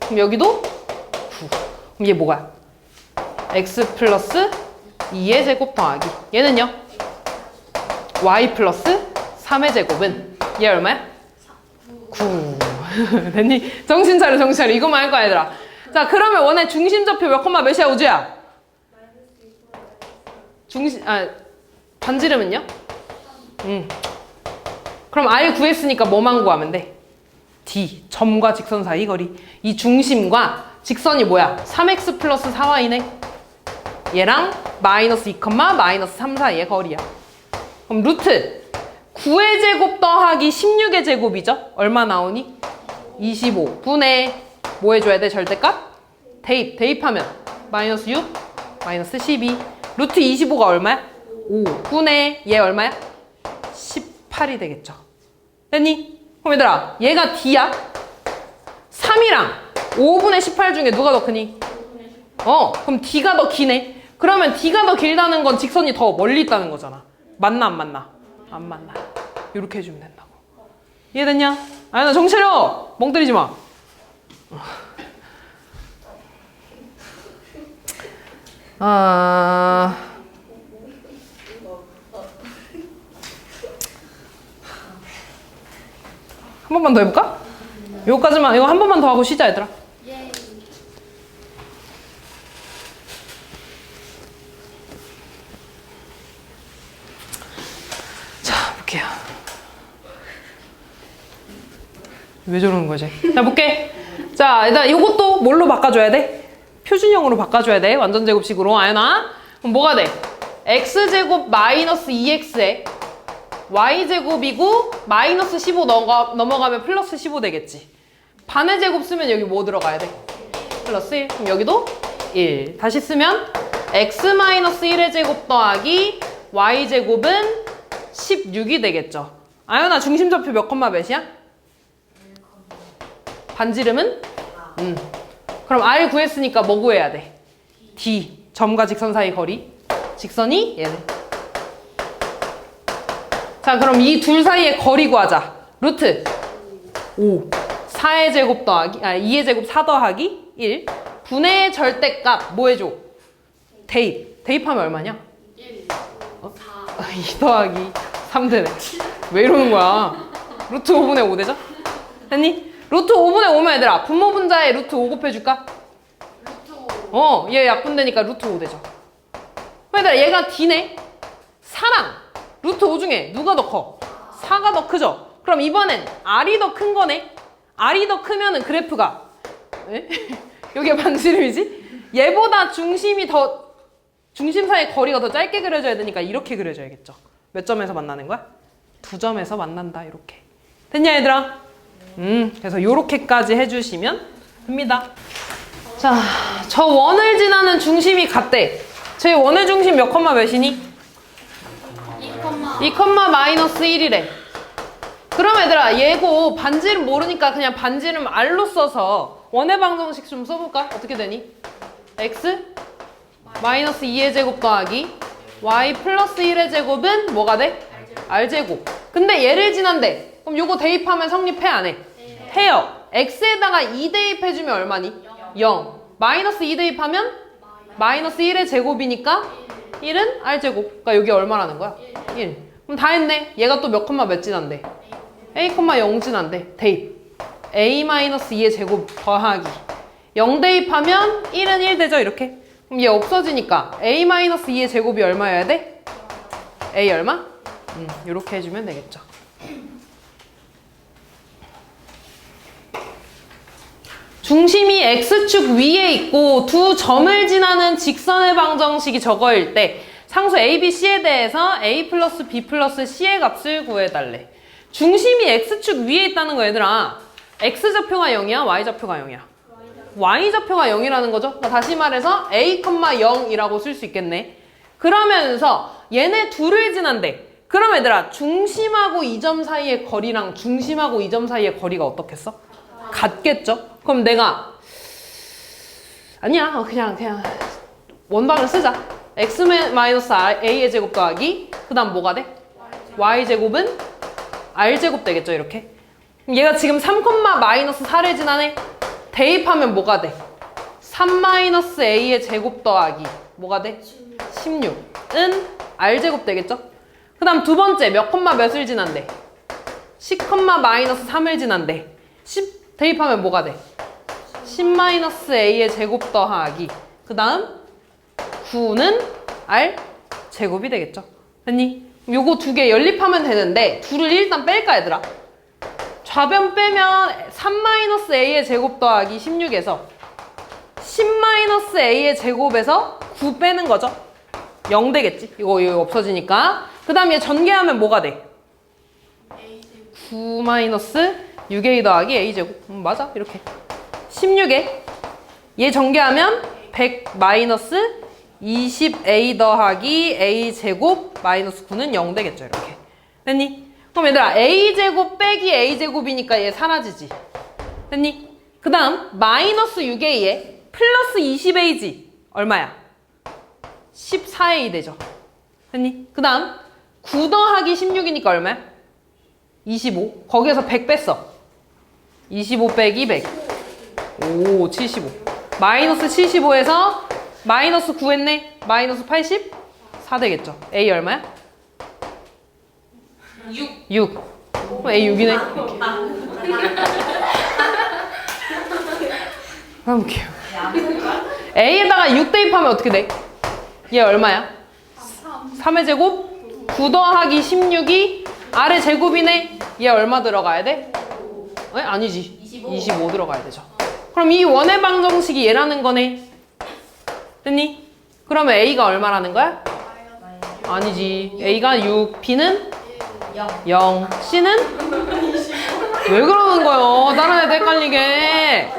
그럼 여기도 9. 그럼 얘 뭐가? x 플러스 2의 제곱 더하기 얘는요? y 플러스 3의 제곱은 얘 얼마야? 9. 됐니? 정신 차려 정신 차려. 이거만 할 거야 얘들아. 자, 그러면 원의 중심 좌표 몇 콤마 몇이야 우주야? 반지름은요? 그럼 R 구했으니까 뭐만 구하면 돼? D. 점과 직선 사이 거리. 이 중심과 직선이 뭐야? 3x 플러스 4y네. 얘랑 마이너스 2, 마이너스 3 사이의 거리야. 그럼 루트 9의 제곱 더하기 16의 제곱이죠? 얼마 나오니? 25 분의 뭐 해줘야 돼? 절대값? 대입하면 마이너스 6, 마이너스 12. 루트 25가 얼마야? 5 분의 얘 얼마야? 18이 되겠죠. 됐니? 그럼 얘들아 얘가 D야? 3이랑 5분의 18 중에 누가 더 크니? 그럼 D가 더 기네. 그러면 D가 더 길다는 건 직선이 더 멀리 있다는 거잖아. 맞나 안 맞나? 안 맞나. 이렇게 해주면 된다고. 이해됐냐? 아연아 정신 차려! 멍 때리지 마. 한 번만 더 해볼까? 요거까지만, 이거 한 번만 더 하고 쉬자 얘들아. 자, 볼게요. 왜 저러는 거지? 자, 볼게. 자, 일단 이것도 뭘로 바꿔줘야 돼? 표준형으로 바꿔줘야 돼. 완전 제곱식으로. 아연아. 그럼 뭐가 돼? x제곱 마이너스 2x에 y제곱이고 마이너스 15 넘어가면 플러스 15 되겠지. 반의 제곱 쓰면 여기 뭐 들어가야 돼? 플러스 1. 그럼 여기도 1. 다시 쓰면 x 마이너스 1의 제곱 더하기 y제곱은 16이 되겠죠. 아연아 중심좌표 몇 콤마 몇이야? 반지름은? 그럼 R 구했으니까 뭐 구해야 돼? D. 점과 직선 사이 거리. 직선이 얘네. 자, 그럼 이 둘 사이의 거리 구하자. 루트 5. 4의 제곱 더하기 2의 제곱 4 더하기 1 분의 절대값 뭐 해줘? 대입하면 얼마냐? 2 더하기 3 되네. 왜 이러는 거야? 루트 5분의 5 되죠? 됐니? 루트 5분의 5면 얘들아 분모 분자에 루트 5 곱해줄까? 루트 5. 얘 약분되니까 루트 5 되죠. 얘들아 얘가 D네. 4랑 루트 5 중에 누가 더 커? 4가 더 크죠? 그럼 이번엔 R이 더 큰 거네? R이 더 크면은 그래프가 여기가 반지름이지? 얘보다 중심 사이의 거리가 더 짧게 그려져야 되니까 이렇게 그려져야겠죠. 몇 점에서 만나는 거야? 2점에서 만난다. 이렇게. 됐냐 얘들아? 그래서 요렇게까지 해주시면 됩니다. 자, 저 원을 지나는 중심이 같대. 제 원의 중심 몇 컴마 몇이니? 2, 마이너스 1이래. 그럼 얘들아, 얘고 반지름 모르니까 그냥 반지름 R로 써서 원의 방정식 좀 써볼까? 어떻게 되니? x 마이너스 2의 제곱 더하기 y 플러스 1의 제곱은 뭐가 돼? R제곱. 근데 얘를 지난대. 그럼 요거 대입하면 성립해 안 해? 해요. x에다가 2 대입해주면 얼마니? 0. 마이너스 2 대입하면 마이너스 1의 제곱이니까 1은 R제곱. 그러니까 여기 얼마라는 거야? 1. 그럼 다 했네. 얘가 또 몇 컴마 몇 지난대? a, 0 지난대. 대입. a-2의 제곱 더하기 0 대입하면 1은 1 되죠? 이렇게. 그럼 얘 없어지니까 a-2의 제곱이 얼마여야 돼? a 얼마? 이렇게 해주면 되겠죠. 중심이 x축 위에 있고 두 점을 지나는 직선의 방정식이 저거일 때 상수 a, b, c에 대해서 a 플러스 b 플러스 c의 값을 구해달래. 중심이 x축 위에 있다는 거 얘들아. x좌표가 0이야? y좌표가 0이야? y좌표가 0이라는 거죠. 그러니까 다시 말해서 a, 0이라고 쓸 수 있겠네. 그러면서 얘네 둘을 지난대. 그럼 얘들아, 중심하고 이 점 사이의 거리랑 중심하고 이 점 사이의 거리가 어떻겠어? 같겠죠? 그럼 내가 아니야, 그냥 원방을 쓰자. x 마이너스 a의 제곱 더하기 그 다음 뭐가 돼? y제곱은 r제곱 되겠죠, 이렇게. 그럼 얘가 지금 3, 마이너스 4를 지나네. 대입하면 뭐가 돼? 3 마이너스 a의 제곱 더하기 뭐가 돼? 16은 r제곱 되겠죠? 그 다음 두 번째 몇 컴마 몇을 지난대? 10, 마이너스 3을 지난대. 10 대입하면 뭐가 돼? 10 마이너스 a의 제곱 더하기 그 다음 9는 r 제곱이 되겠죠. 됐니? 요거 두 개 연립하면 되는데 둘을 일단 뺄까 얘들아? 좌변 빼면 3 마이너스 a의 제곱 더하기 16에서 10 마이너스 a의 제곱에서 9 빼는 거죠. 0 되겠지? 이거 없어지니까. 그 다음 얘 전개하면 뭐가 돼? 9 마이너스 6a 더하기 a제곱. 맞아, 이렇게 16에 얘 전개하면 100 마이너스 20a 더하기 a제곱 마이너스 9는 0 되겠죠, 이렇게. 됐니? 그럼 얘들아, a제곱 빼기 a제곱이니까 얘 사라지지. 됐니? 그 다음 마이너스 6a에 플러스 20a지. 얼마야? 14a 되죠. 됐니? 그 다음 9 더하기 16이니까 얼마야? 25. 거기에서 100 뺐어. 25 빼기 100. 오, 75. 마이너스 75에서 마이너스 9 했네. 마이너스 84 되겠죠. A 얼마야? 6. A 6이네. 한번 볼게요. A에다가 6 대입하면 어떻게 돼? 얘 얼마야? 3의 제곱? 9 더하기 16이 R의 제곱이네. 얘 얼마 들어가야 돼? 아니지. 25 들어가야 되죠. 그럼 이 원의 방정식이 얘라는 거네. 됐니? 그러면 A가 얼마라는 거야? 아니지. A가 6, B는 0, C는? 왜 그러는 거요? 다른 애들 헷갈리게.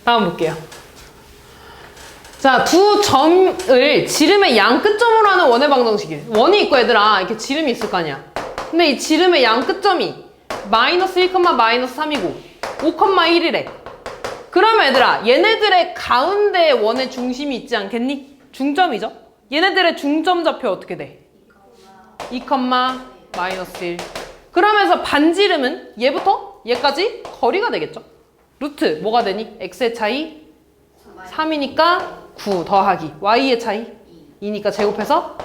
다음 볼게요. 자, 두 점을 지름의 양 끝점으로 하는 원의 방정식이에요. 원이 있고 얘들아, 이렇게 지름이 있을 거 아니야. 근데 이 지름의 양 끝점이 마이너스 1, 마이너스 3이고 5, 1이래. 그러면 얘들아, 얘네들의 가운데 원의 중심이 있지 않겠니? 중점이죠? 얘네들의 중점 좌표 어떻게 돼? 2, 마이너스 1. 그러면서 반지름은 얘부터 얘까지 거리가 되겠죠? 루트 뭐가 되니? x의 차이 3이니까 9 더하기 y의 차이 2니까 제곱해서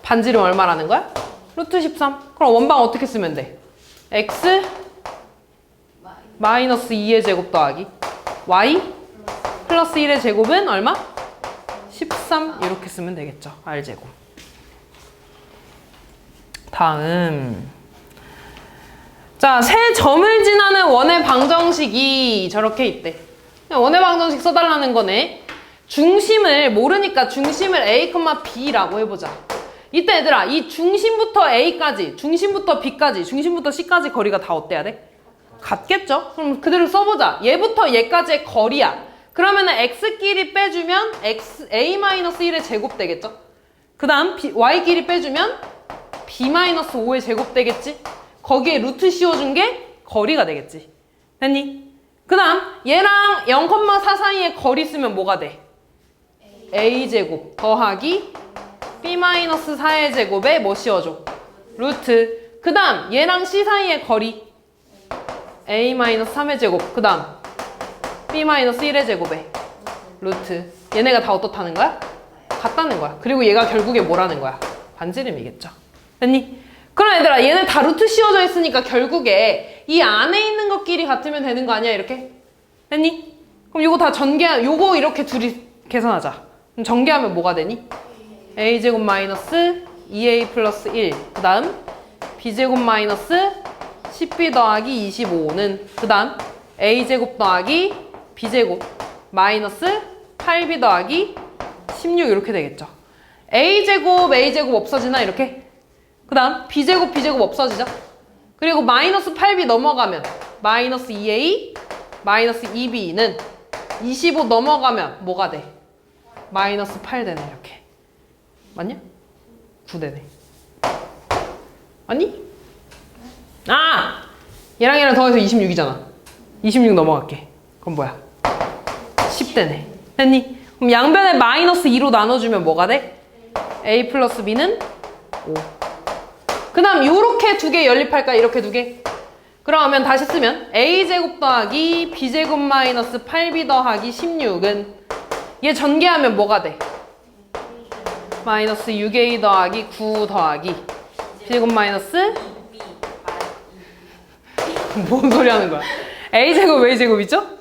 반지름 얼마라는 거야? 루트 13. 그럼 원방 어떻게 쓰면 돼? x 마이너스 2의 제곱 더하기 y 플러스 1의 제곱은 얼마? 13 이렇게 쓰면 되겠죠. r제곱. 다음 자, 세 점을 지나는 원의 방정식이 저렇게 있대. 원의 방정식 써달라는 거네. 중심을 모르니까 중심을 a, b라고 해보자. 이때 얘들아 이 중심부터 A까지, 중심부터 B까지, 중심부터 C까지 거리가 다 어때야 돼? 같겠죠? 그럼 그대로 써보자. 얘부터 얘까지의 거리야. 그러면은 X끼리 빼주면 A-1의 제곱 되겠죠? 그 다음 Y끼리 빼주면 B-5의 제곱 되겠지? 거기에 루트 씌워준 게 거리가 되겠지. 됐니? 그 다음 얘랑 0,4 사이에 거리 쓰면 뭐가 돼? A제곱 더하기 B-4의 제곱에 뭐 씌워줘? 루트. 그 다음 얘랑 C 사이의 거리 A-3의 제곱. 그 다음 B-1의 제곱에 루트. 얘네가 다 어떻다는 거야? 같다는 거야. 그리고 얘가 결국에 뭐라는 거야? 반지름이겠죠. 됐니? 그럼 얘들아 얘네 다 루트 씌워져 있으니까 결국에 이 안에 있는 것끼리 같으면 되는 거 아니야? 이렇게? 됐니? 그럼 요거 다 요거 이렇게 둘이 계산하자. 그럼 전개하면 뭐가 되니? A제곱 마이너스 2A 플러스 1. 그 다음 B제곱 마이너스 10B 더하기 25는 그 다음 A제곱 더하기 B제곱 마이너스 8B 더하기 16 이렇게 되겠죠. A제곱 없어지나 이렇게? 그 다음 B제곱 없어지죠. 그리고 마이너스 8B 넘어가면 마이너스 2A 마이너스 2B는 25 넘어가면 뭐가 돼? 마이너스 8 되네 이렇게. 맞냐? 9 되네. 맞니? 아! 얘랑 얘랑 더해서 26이잖아. 26 넘어갈게. 그럼 뭐야? 10 되네. 됐니? 그럼 양변에 마이너스 2로 나눠주면 뭐가 돼? A 플러스 B는 5. 그 다음 요렇게 두 개 연립할까? 이렇게 두 개? 그러면 다시 쓰면 A제곱 더하기 B제곱 마이너스 8B 더하기 16은 얘 전개하면 뭐가 돼? 마이너스 6A 더하기 9 더하기 B제곱 마이너스 뭔 소리 하는 거야? A제곱 A제곱이죠?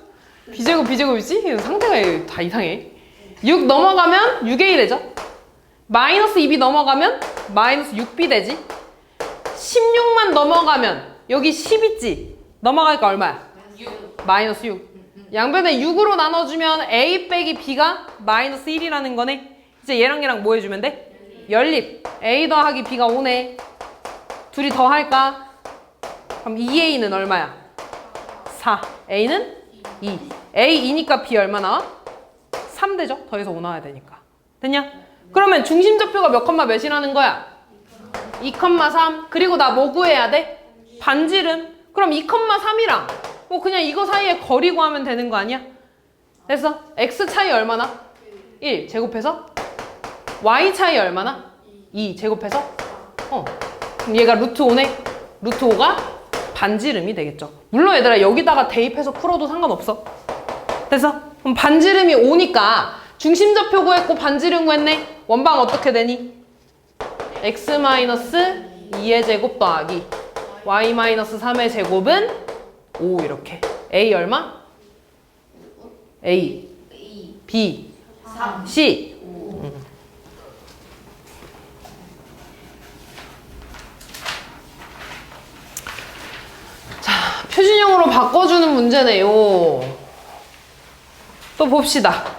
B제곱이지? 상태가 다 이상해. 6 넘어가면 6A 되죠? 마이너스 2B 넘어가면 마이너스 6B 되지? 16만 넘어가면 여기 10 있지? 넘어가니까 얼마야? 6. 마이너스 6. 양변에 6으로 나눠주면 A 빼기 B가 마이너스 1이라는 거네. 이제 얘랑 얘랑 뭐 해주면 돼? 연립. A 더하기 B가 5네. 둘이 더 할까? 그럼 2A는 얼마야? 4. A는 2. A 2니까 B 얼마 나와? 3 되죠? 더해서 5 나와야 되니까. 됐냐? 그러면 중심좌표가 몇 컴마 몇이라는 거야? 2,3. 그리고 나 뭐 구해야 돼? 반지름. 그럼 2,3이랑 뭐 그냥 이거 사이에 거리 구하면 되는 거 아니야? 됐어? X 차이 얼마나? 1 제곱해서 Y 차이 얼마나? 2 제곱해서 그럼 얘가 루트 5네. 루트 5가 반지름이 되겠죠. 물론 얘들아 여기다가 대입해서 풀어도 상관없어. 됐어? 그럼 반지름이 5니까 중심좌표 구했고 반지름 구했네. 원방 어떻게 되니? x-2의 제곱 더하기 y-3의 제곱은 5 이렇게. A 얼마? A, B, 3. C. 자, 표준형으로 바꿔주는 문제네요. 또 봅시다.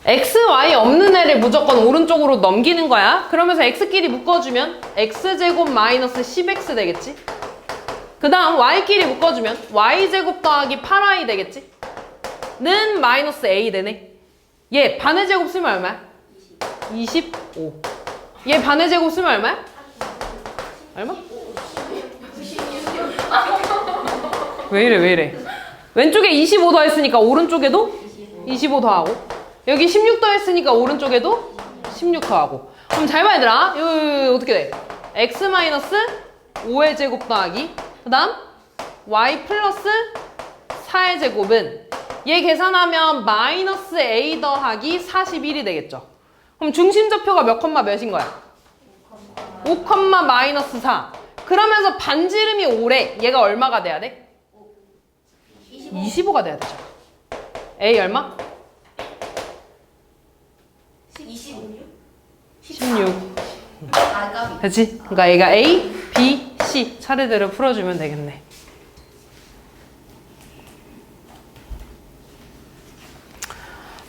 x, y 없는 애를 무조건 오른쪽으로 넘기는 거야. 그러면서 x끼리 묶어주면 x제곱 마이너스 10x 되겠지? 그 다음 y끼리 묶어주면 y제곱 더하기 8y 되겠지? 는 마이너스 a 되네. 얘 반의 제곱 쓰면 얼마야? 25. 얘 반의 제곱 쓰면 얼마야? 얼마? 왜 이래? 왼쪽에 25 더했으니까 오른쪽에도 25 더하고, 여기 16 더했으니까 오른쪽에도 16 더하고. 그럼 잘 봐 얘들아. 이거 어떻게 돼? x-5의 제곱 더하기 그 다음 y 플러스 4의 제곱은 얘 계산하면 마이너스 a 더하기 41이 되겠죠. 그럼 중심좌표가 몇 컴마 몇인 거야? 5 컴마 마이너스 4. 그러면서 반지름이 5래. 얘가 얼마가 돼야 돼? 25가 돼야 되죠. a 얼마? 16. 됐지? 그러니까 얘가 A, B, C 차례대로 풀어주면 되겠네.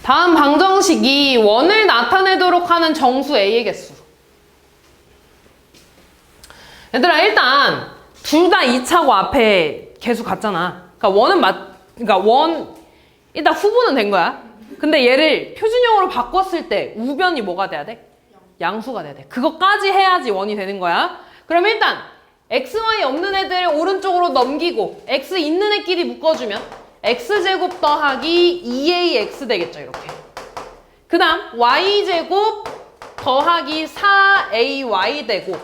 다음 방정식이 원을 나타내도록 하는 정수 A의 개수. 얘들아 일단 둘 다 2차고 앞에 계수 같잖아. 그러니까 원 일단 후보는 된 거야. 근데 얘를 표준형으로 바꿨을 때 우변이 뭐가 돼야 돼? 양수가 돼야 돼. 그것까지 해야지 원이 되는 거야. 그럼 일단 x, y 없는 애들 오른쪽으로 넘기고 x 있는 애끼리 묶어주면 x제곱 더하기 2ax 되겠죠. 이렇게. 그 다음 y제곱 더하기 4ay 되고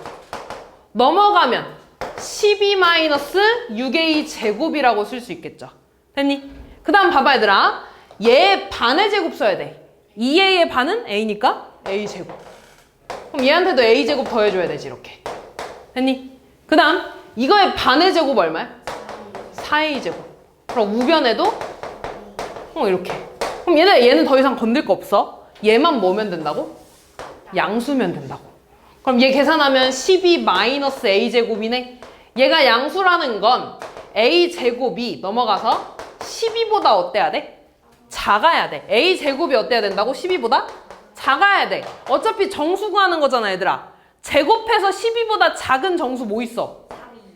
넘어가면 12-6a 제곱이라고 쓸 수 있겠죠. 됐니? 그 다음 봐봐 얘들아. 얘 반의 제곱 써야 돼. 2a의 반은 a니까 a 제곱. 그럼 얘한테도 a 제곱 더해줘야 되지 이렇게. 됐니? 그 다음 이거의 반의 제곱 얼마야? 4a 제곱. 그럼 우변에도 이렇게. 그럼 얘는 더 이상 건들 거 없어. 얘만 뭐면 된다고? 양수면 된다고. 그럼 얘 계산하면 12-a 제곱이네. 얘가 양수라는 건 a 제곱이 넘어가서 12보다 어때야 돼? 작아야 돼. a 제곱이 어때야 된다고? 12보다 작아야 돼. 어차피 정수 구하는 거잖아 얘들아. 제곱해서 12보다 작은 정수 뭐 있어?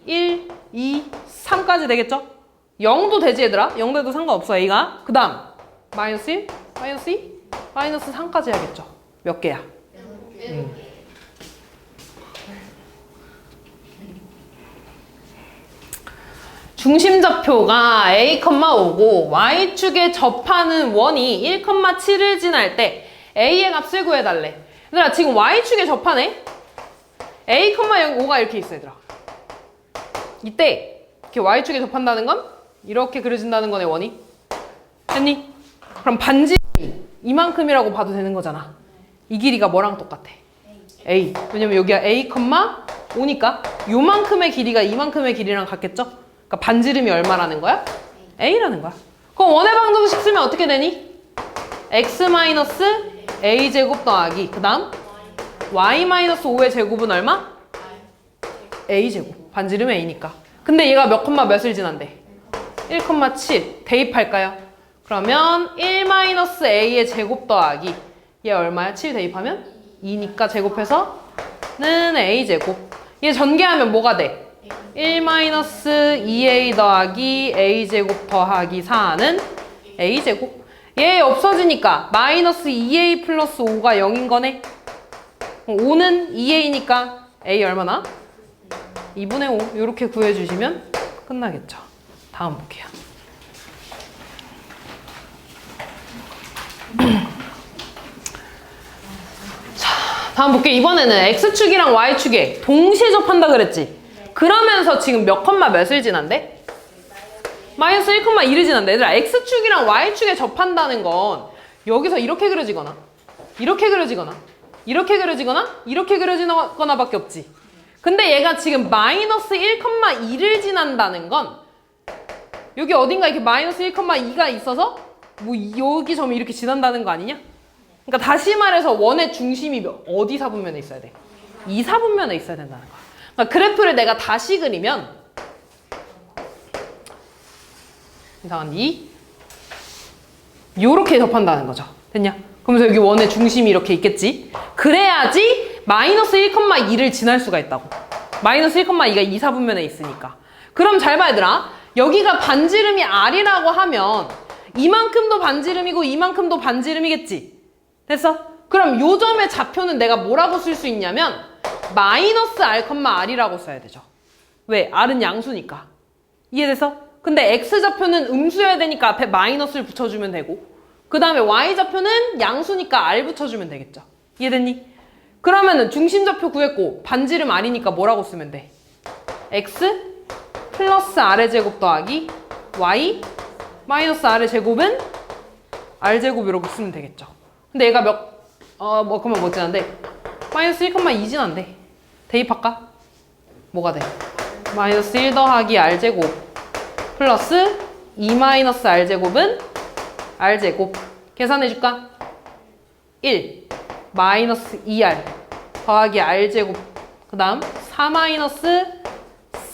1, 2, 3까지 되겠죠? 0도 되지 얘들아? 0 돼도 상관없어 a가. 그 다음 마이너스 1, 마이너스 2, 마이너스 3까지 해야겠죠? 몇 개야? 중심좌표가 a, 5고 y축에 접하는 원이 1,7을 지날 때 a의 값을 구해달래. 얘들아 지금 y축에 접하네? a, 0,5가 이렇게 있어 얘들아. 이때 이렇게 y축에 접한다는 건 이렇게 그려진다는 거네 원이. 됐니? 그럼 반지름이 이만큼이라고 봐도 되는 거잖아. 이 길이가 뭐랑 똑같아? a. 왜냐면 여기가 a, 5니까 요만큼의 길이가 이만큼의 길이랑 같겠죠? 그러니까 반지름이 얼마라는 거야? a라는 거야. 그럼 원의 방정식 쓰면 어떻게 되니? x-a 제곱 더하기 그 다음 y-5의 제곱은 얼마? a 제곱. 반지름 a니까. 근데 얘가 몇 콤마 몇을 지난대? 1,7 대입할까요? 그러면 1-a의 제곱 더하기 얘 얼마야? 7 대입하면 2니까 제곱해서는 a 제곱. 얘 전개하면 뭐가 돼? 1-2a 더하기 a 제곱 더하기 4는 a 제곱. 얘 없어지니까 마이너스 2a 플러스 5가 0인 거네. 5는 2a니까 a 얼마나? 2분의 5 이렇게 구해주시면 끝나겠죠. 다음 볼게요. 자, 다음 볼게요. 이번에는 x축이랑 y축에 동시에 접한다 그랬지? 그러면서 지금 몇 컴마 몇을 지난대? 마이너스 1,2를 지난대. 얘들아 x축이랑 y축에 접한다는 건 여기서 이렇게 그려지거나 이렇게 그려지거나 이렇게 그려지거나 이렇게 그려지거나 밖에 없지. 근데 얘가 지금 마이너스 1,2를 지난다는 건 여기 어딘가 이렇게 마이너스 1,2가 있어서 뭐 여기 점이 이렇게 지난다는 거 아니냐? 그러니까 다시 말해서 원의 중심이 어디 사분면에 있어야 돼? 이 사분면에 있어야 된다는 거야. 그러니까 그래프를 내가 다시 그리면 이상한 요렇게 접한다는 거죠. 됐냐? 그러면서 여기 원의 중심이 이렇게 있겠지? 그래야지 마이너스 1,2를 지날 수가 있다고. 마이너스 1,2가 이 사분면에 있으니까. 그럼 잘 봐 얘들아. 여기가 반지름이 R이라고 하면 이만큼도 반지름이고 이만큼도 반지름이겠지? 됐어? 그럼 요 점의 좌표는 내가 뭐라고 쓸 수 있냐면 마이너스 R, R이라고 써야 되죠. 왜? R은 양수니까. 이해됐어? 근데 X좌표는 음수여야 되니까 앞에 마이너스를 붙여주면 되고 그 다음에 Y좌표는 양수니까 R 붙여주면 되겠죠. 이해됐니? 그러면은 중심좌표 구했고 반지름 R이니까 뭐라고 쓰면 돼? X 플러스 R의 제곱 더하기 Y 마이너스 R의 제곱은 R제곱 이렇게 쓰면 되겠죠. 근데 얘가 그러면 뭐 지난데? 마이너스 1,2 지난데. 대입할까? 뭐가 돼? 마이너스 1 더하기 R제곱 플러스 2 마이너스 R제곱은 R제곱. 계산해줄까? 1 마이너스 2R 더하기 R제곱 그 다음 4 마이너스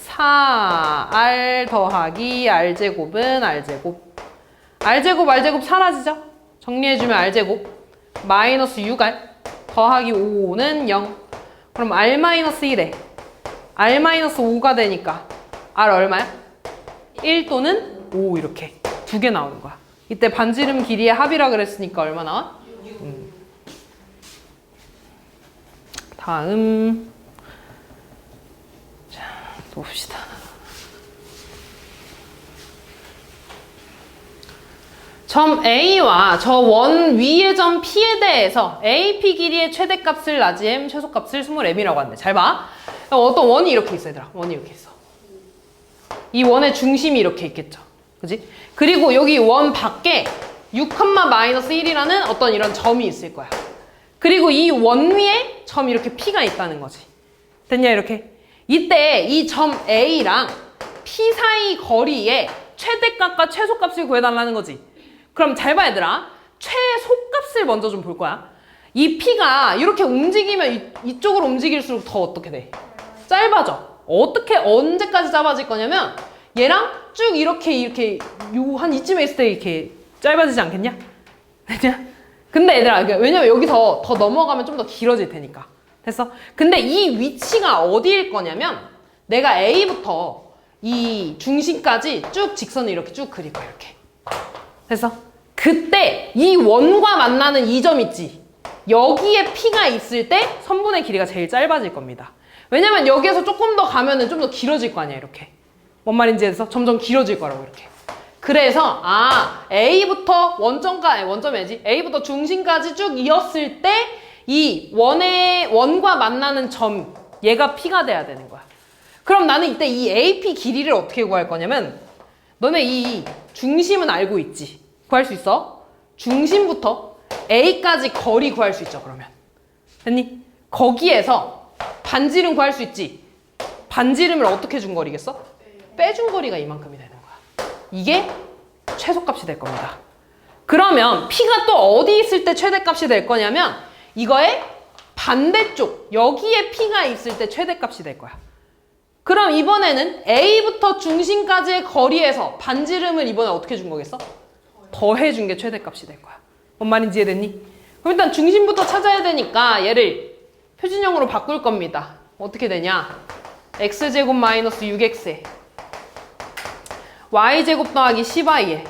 4R 더하기 R제곱은 R제곱. R제곱 사라지죠? 정리해주면 R제곱 마이너스 6R 더하기 5는 0. 그럼 R 마이너스 1에 R-5가 되니까 R 얼마야? 1 또는 5 이렇게 두 개 나오는 거야. 이때 반지름 길이의 합이라 그랬으니까 얼마 나와? 다음 자, 또 봅시다. 점 A와 저 원 위의 점 P에 대해서 AP 길이의 최대값을 라지 M, 최소값을 스몰 m이라고 하는데 잘 봐. 어떤 원이 이렇게 있어 얘들아. 원이 이렇게 있어. 이 원의 중심이 이렇게 있겠죠. 그지? 그리고 여기 원 밖에 6,-1이라는 어떤 이런 점이 있을 거야. 그리고 이 원 위에 점 이렇게 P가 있다는 거지. 됐냐 이렇게? 이때 이 점 A랑 P 사이 거리의 최대값과 최소값을 구해달라는 거지. 그럼 잘 봐 얘들아. 최소값을 먼저 좀 볼 거야. 이 P가 이렇게 움직이면 이쪽으로 움직일수록 더 어떻게 돼? 짧아져. 어떻게 언제까지 짧아질 거냐면 얘랑 쭉 이렇게 요 한 이쯤에 있을 때 이렇게 짧아지지 않겠냐? 됐냐? 근데 얘들아 왜냐면 여기서 더 넘어가면 좀 더 길어질 테니까. 됐어? 근데 이 위치가 어디일 거냐면 내가 A부터 이 중심까지 쭉 직선을 이렇게 쭉 그릴 거야 이렇게. 됐어? 그때 이 원과 만나는 이 점 있지? 여기에 P가 있을 때 선분의 길이가 제일 짧아질 겁니다. 왜냐면 여기에서 조금 더 가면은 좀 더 길어질 거 아니야 이렇게. 뭔 말인지 해서 점점 길어질 거라고 이렇게. 그래서 A부터 원점이지? A부터 중심까지 쭉 이었을 때 이 원과 만나는 점 얘가 P가 돼야 되는 거야. 그럼 나는 이때 이 AP 길이를 어떻게 구할 거냐면 너네 이 중심은 알고 있지? 구할 수 있어? 중심부터 A까지 거리 구할 수 있죠 그러면. 됐니? 거기에서 반지름 구할 수 있지? 반지름을 어떻게 준 거리겠어? 빼준 거리가 이만큼이 되는 거야. 이게 최소값이 될 겁니다. 그러면 P가 또 어디 있을 때 최대값이 될 거냐면 이거의 반대쪽 여기에 P가 있을 때 최대값이 될 거야. 그럼 이번에는 A부터 중심까지의 거리에서 반지름을 이번에 어떻게 준 거겠어? 더해준 게 최대값이 될 거야. 뭔 말인지 이해됐니? 그럼 일단 중심부터 찾아야 되니까 얘를 표준형으로 바꿀 겁니다. 어떻게 되냐? x제곱 마이너스 6x에 y제곱 더하기 10y에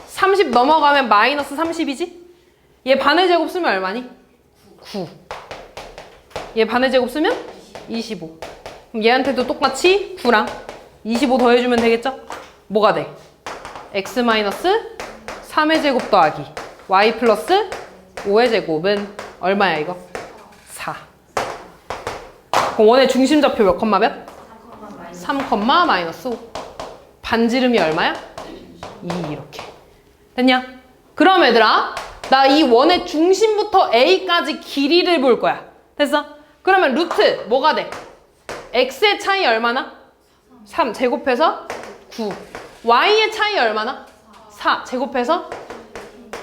30 넘어가면 마이너스 30이지? 얘 반의 제곱 쓰면 얼마니? 9. 얘 반의 제곱 쓰면 25. 그럼 얘한테도 똑같이 9랑 25 더해주면 되겠죠? 뭐가 돼? x 마이너스 3의 제곱 더하기 y 플러스 5의 제곱은 얼마야 이거? 4. 그럼 원의 중심 좌표 몇 컴마 몇? 3 컴마 마이너스 5. 반지름이 얼마야? 2 이렇게. 됐냐? 그럼 얘들아 나 이 원의 중심부터 A까지 길이를 볼 거야. 됐어? 그러면 루트 뭐가 돼? x의 차이 얼마나? 3 제곱해서 9. y의 차이 얼마나? 4 제곱해서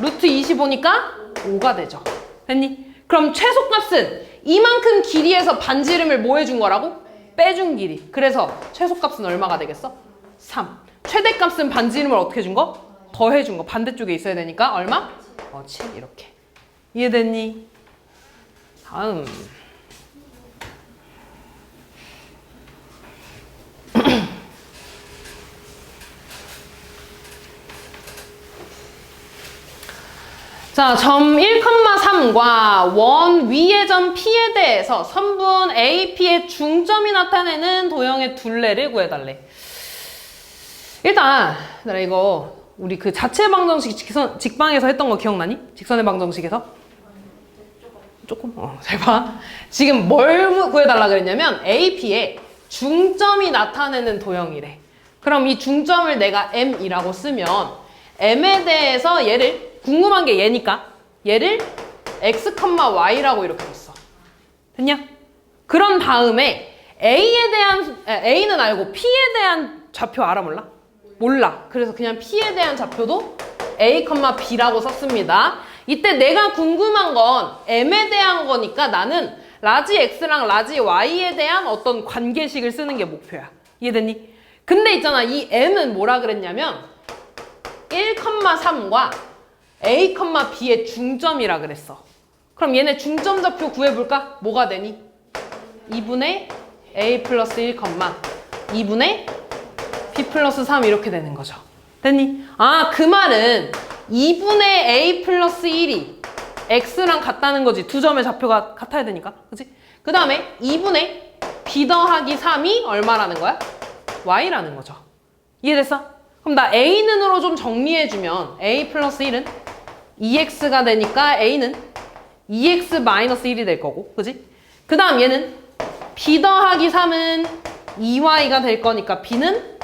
루트 25니까 5가 되죠. 됐니? 그럼 최소값은 이만큼 길이에서 반지름을 뭐 해준 거라고? 빼준 길이. 그래서 최소값은 얼마가 되겠어? 3. 최대값은 반지름을 어떻게 준 거? 더해준 거. 반대쪽에 있어야 되니까 얼마? 7 이렇게. 이해됐니? 다음. 자, 점 1,3과 원 위의 점 P에 대해서 선분 AP의 중점이 나타내는 도형의 둘레를 구해달래. 일단 이거 우리 그 자체 방정식 직방에서 했던 거 기억나니? 직선의 방정식에서? 조금? 잘 봐. 지금 뭘 구해달라 그랬냐면 AP의 중점이 나타내는 도형이래. 그럼 이 중점을 내가 M이라고 쓰면 M에 대해서 얘를 궁금한 게 얘니까 얘를 x, y라고 이렇게 했어. 됐냐? 그런 다음에 A는 알고 P에 대한 좌표 알아 몰라? 몰라. 그래서 그냥 P에 대한 좌표도 A, B라고 썼습니다. 이때 내가 궁금한 건 M에 대한 거니까 나는 라지 X랑 라지 Y에 대한 어떤 관계식을 쓰는 게 목표야. 이해됐니? 근데 있잖아. 이 M은 뭐라 그랬냐면 1,3과 A, B의 중점이라 그랬어. 그럼 얘네 중점 좌표 구해볼까? 뭐가 되니? 2분의 a 플러스 1, 2분의 b 플러스 3 이렇게 되는 거죠. 됐니? 아, 그 말은 2분의 a 플러스 1이 x랑 같다는 거지. 두 점의 좌표가 같아야 되니까. 그치? 그 다음에 2분의 b 더하기 3이 얼마라는 거야? y라는 거죠. 이해됐어? 그럼 나 a는으로 좀 정리해주면 a 플러스 1은 2x가 되니까 a는 2x 마이너스 1이 될 거고. 그치? 그 다음 얘는 b 더하기 3은 2y가 될 거니까 b는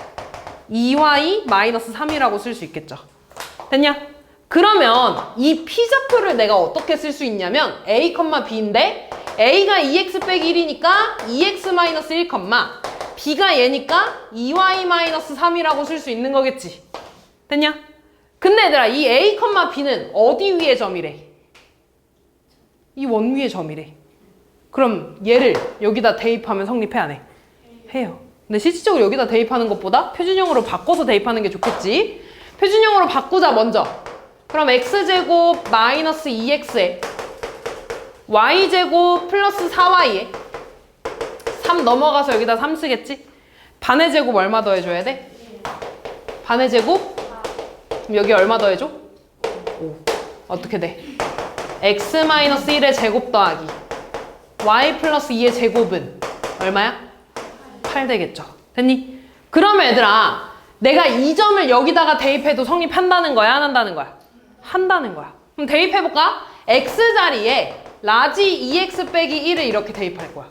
2y 마이너스 3이라고 쓸 수 있겠죠. 됐냐? 그러면 이 p좌표를 내가 어떻게 쓸 수 있냐면 a, b인데 a가 2x 빼기 1이니까 2x 마이너스 1, b가 얘니까 2y 마이너스 3이라고 쓸 수 있는 거겠지. 됐냐? 근데 얘들아 이 a, b는 어디 위에 점이래? 이 원 위에 점이래. 그럼 얘를 여기다 대입하면 성립해 안 해? 해요. 근데 실질적으로 여기다 대입하는 것보다 표준형으로 바꿔서 대입하는 게 좋겠지. 표준형으로 바꾸자 먼저. 그럼 x제곱 마이너스 2x에 y제곱 플러스 4y에 3 넘어가서 여기다 3 쓰겠지? 반의 제곱 얼마 더해줘야 돼? 반의 제곱? 그럼 여기 얼마 더해줘? 5. 어떻게 돼? x 마이너스 1의 제곱 더하기 y 플러스 2의 제곱은 얼마야? 8 되겠죠. 됐니? 그러면 얘들아 내가 이 점을 여기다가 대입해도 성립한다는 거야? 안 한다는 거야? 한다는 거야. 그럼 대입해볼까? x 자리에 라지 2x 빼기 1을 이렇게 대입할 거야.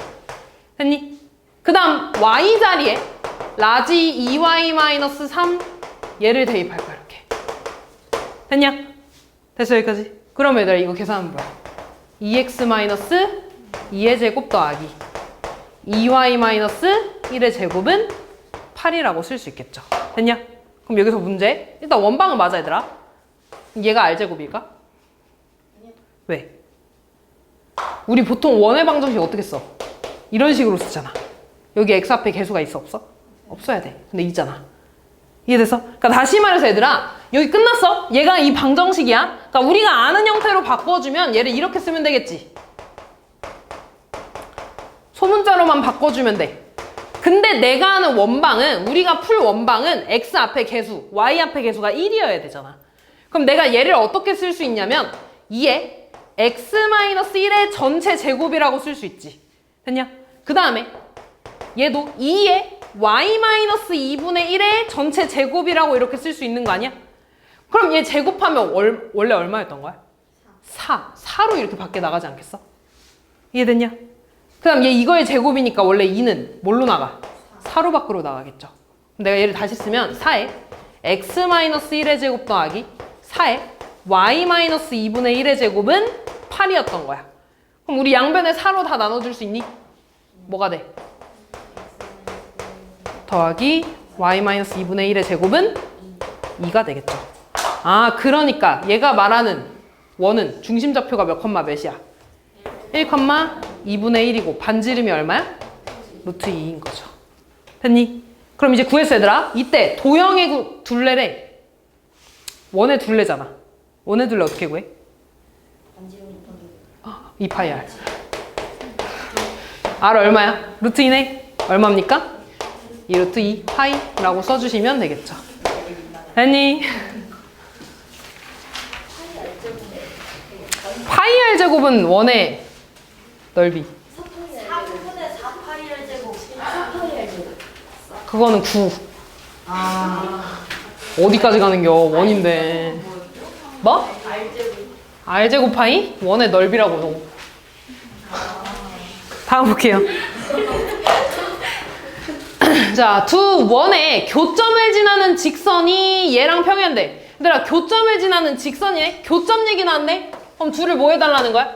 됐니? 그 다음 y 자리에 라지 2y 마이너스 3 얘를 대입할 거야. 이렇게. 됐냐? 됐어 여기까지? 그럼 얘들아 이거 계산하면 뭐야? 2x 마이너스 2의 제곱 더하기 2y 마이너스 1의 제곱은 8이라고 쓸 수 있겠죠. 됐냐? 그럼 여기서 문제. 일단 원방은 맞아 얘들아. 얘가 R제곱일까? 왜? 우리 보통 원의 방정식 어떻게 써? 이런 식으로 쓰잖아. 여기 x 앞에 개수가 있어 없어? 없어야 돼. 근데 있잖아. 이해됐어? 그러니까 다시 말해서 얘들아 여기 끝났어. 얘가 이 방정식이야. 그러니까 우리가 아는 형태로 바꿔주면 얘를 이렇게 쓰면 되겠지. 소문자로만 바꿔주면 돼. 근데 내가 아는 원방은 우리가 풀 원방은 x 앞에 개수, y 앞에 개수가 1이어야 되잖아. 그럼 내가 얘를 어떻게 쓸 수 있냐면 2에 x-1의 전체 제곱이라고 쓸 수 있지. 됐냐? 그 다음에 얘도 2에 y-2분의 1의 전체 제곱이라고 이렇게 쓸 수 있는 거 아니야? 그럼 얘 제곱하면 원래 얼마였던 거야? 4. 4로 이렇게 밖에 나가지 않겠어? 이해됐냐? 그 다음 얘 이거의 제곱이니까 원래 2는 뭘로 나가? 4로 밖으로 나가겠죠. 내가 얘를 다시 쓰면 4에 x-1의 제곱 더하기 4에 y-2분의 1의 제곱은 8이었던 거야. 그럼 우리 양변에 4로 다 나눠줄 수 있니? 뭐가 돼? 더하기 y-2분의 1의 제곱은 2가 되겠죠. 아 그러니까 얘가 말하는 원은 중심좌표가 몇 컴마 몇이야? 1, 2분의 1이고 반지름이 얼마야? 루트 2인 거죠. 됐니? 그럼 이제 구했어 얘들아. 이때 도형의 둘레래. 원의 둘레잖아. 원의 둘레 어떻게 구해? 2파이 R. R 얼마야? 루트 2네? 얼마입니까? 2 루트 2 파이라고 써주시면 되겠죠. 됐니? 파이 R 제곱은 원의 넓이. 4분의 4 파이 R 제곱 4 파이 R 제곱. 그거는 9. 어디까지 가는겨? 원인데. 뭐? R제곱 파이? 원의 넓이라고. 다음 볼게요. 자, 두 원의 교점을 지나는 직선이 얘랑 평행돼. 얘들아, 교점을 지나는 직선이네? 교점 얘기 나왔네? 그럼 둘을 뭐 해달라는 거야?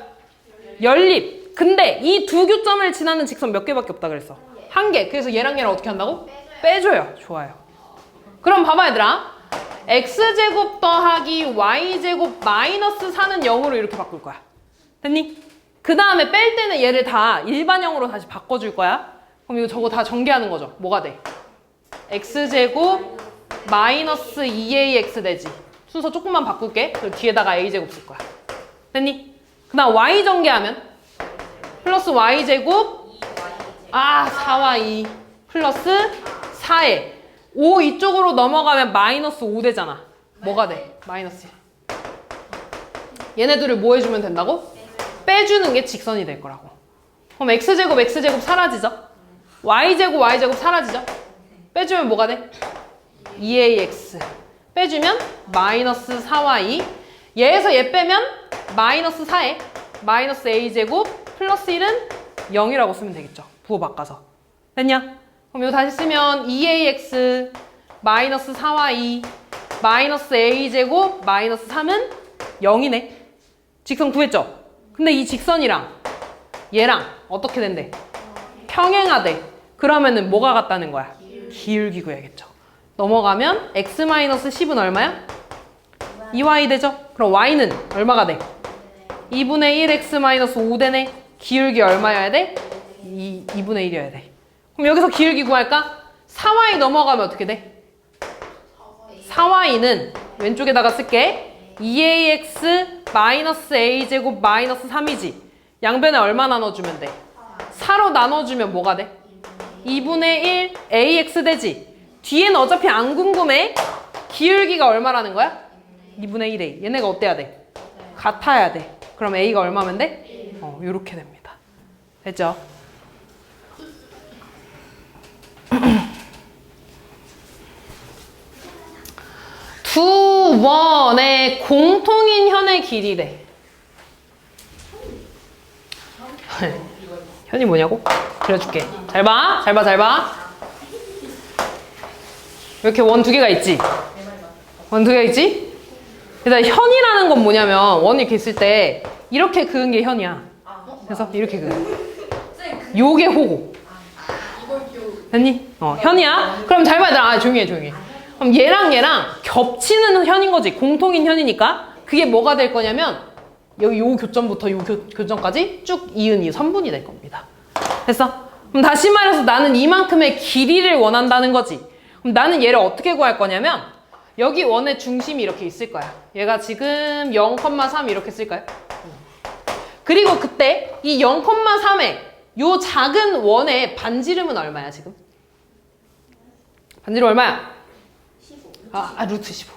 연립. 근데 이 두 교점을 지나는 직선 몇 개밖에 없다 그랬어? 한 개. 그래서 얘랑 얘랑 어떻게 한다고? 빼줘요. 좋아요. 그럼 봐봐 얘들아. x제곱 더하기 y제곱 마이너스 4는 0으로 이렇게 바꿀 거야. 됐니? 그 다음에 뺄 때는 얘를 다 일반형으로 다시 바꿔줄 거야. 그럼 이거 저거 다 전개하는 거죠. 뭐가 돼? x제곱 마이너스 2ax 되지. 순서 조금만 바꿀게. 그리고 뒤에다가 a제곱 쓸 거야. 됐니? 그 다음 y 전개하면 플러스 y제곱 아, 4와 2 플러스 4에 5 이쪽으로 넘어가면 마이너스 5 되잖아. 뭐가 돼? 마이너스 1. 얘네들을 뭐 해주면 된다고? 빼주는 게 직선이 될 거라고. 그럼 x제곱 x제곱 사라지죠? y제곱 y제곱 사라지죠? 빼주면 뭐가 돼? 2ax 빼주면 마이너스 4y 얘에서 얘 빼면 마이너스 4에 마이너스 a제곱 플러스 1은 0이라고 쓰면 되겠죠. 부호 바꿔서. 됐냐? 그럼 이거 다시 쓰면 2ax 마이너스 4y 마이너스 a제곱 마이너스 3은 0이네. 직선 구했죠? 근데 이 직선이랑 얘랑 어떻게 된대? 평행하대. 그러면은 뭐가 같다는 거야? 기울기 구해야겠죠. 넘어가면 x-10은 얼마야? 2y 되죠? 그럼 y는 얼마가 돼? 2분의 1x-5 되네. 기울기 얼마여야 돼? 2분의 1이어야 돼. 그럼 여기서 기울기 구할까? 4y 넘어가면 어떻게 돼? 4y는 왼쪽에다가 쓸게. 2ax 마이너스 a제곱 마이너스 3이지. 양변에 얼마 나눠주면 돼? 4로 나눠주면 뭐가 돼? 2분의 1 ax 되지. 뒤에는 어차피 안 궁금해. 기울기가 얼마라는 거야? 2분의 1a. 얘네가 어때야 돼? 같아야 돼. 그럼 a가 얼마면 돼? 요렇게 됩니다. 됐죠? 두 원의 공통인 현의 길이래. 현이 뭐냐고? 그려줄게. 잘 봐. 잘 봐. 잘 봐. 이렇게 원 두 개가 있지? 원 두 개가 있지? 일단 현이라는 건 뭐냐면 원이 이렇게 있을 때 이렇게 그은 게 현이야. 그래서 이렇게 그은. 요게 호고. 됐니? 현이야. 그럼 잘 봐. 얘들아. 조용히 해. 조용히 해. 그럼 얘랑 겹치는 현인 거지. 공통인 현이니까 그게 뭐가 될 거냐면 여기 요 교점부터 요 교점까지 쭉 이은 3분이 될 겁니다. 됐어? 그럼 다시 말해서 나는 이만큼의 길이를 원한다는 거지. 그럼 나는 얘를 어떻게 구할 거냐면 여기 원의 중심이 이렇게 있을 거야. 얘가 지금 0,3 이렇게 쓸까요? 그리고 그때 이 0,3에 요 작은 원의 반지름은 얼마야 지금? 반지름 얼마야? 15. 루트 15.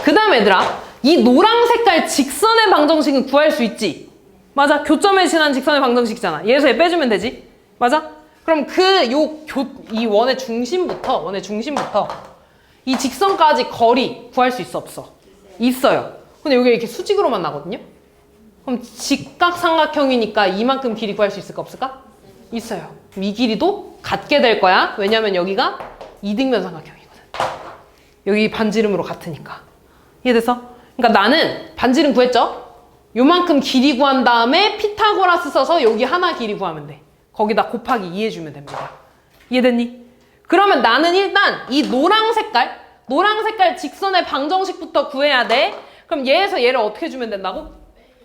그 다음 얘들아, 이 노랑 색깔 직선의 방정식은 구할 수 있지? 맞아. 교점에 지난 직선의 방정식이잖아. 얘에서 얘 빼주면 되지? 맞아? 그럼 이 원의 중심부터 이 직선까지 거리 구할 수 있어 없어? 있어요. 근데 여기 이렇게 수직으로만 나거든요? 그럼 직각삼각형이니까 이만큼 길이 구할 수 있을까 없을까? 있어요. 그럼 이 길이도 같게 될 거야. 왜냐면 여기가 이등변 삼각형이거든. 여기 반지름으로 같으니까. 이해됐어? 그러니까 나는 반지름 구했죠? 요만큼 길이 구한 다음에 피타고라스 써서 여기 하나 길이 구하면 돼. 거기다 곱하기 2 해주면 됩니다. 이해됐니? 그러면 나는 일단 이 노랑 색깔 직선의 방정식부터 구해야 돼. 그럼 얘에서 얘를 어떻게 주면 된다고?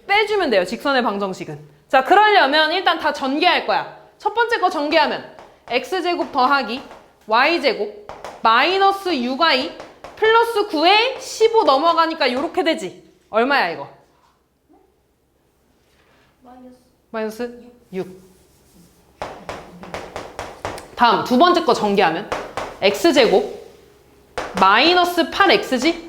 빼주면 돼요. 직선의 방정식은. 자, 그러려면 일단 다 전개할 거야. 첫 번째 거 전개하면 x제곱 더하기 y제곱 마이너스 6y 플러스 9에 15 넘어가니까 이렇게 되지. 얼마야 이거? 마이너스 6. 다음 두 번째 거 전개하면 x제곱 마이너스 8x지?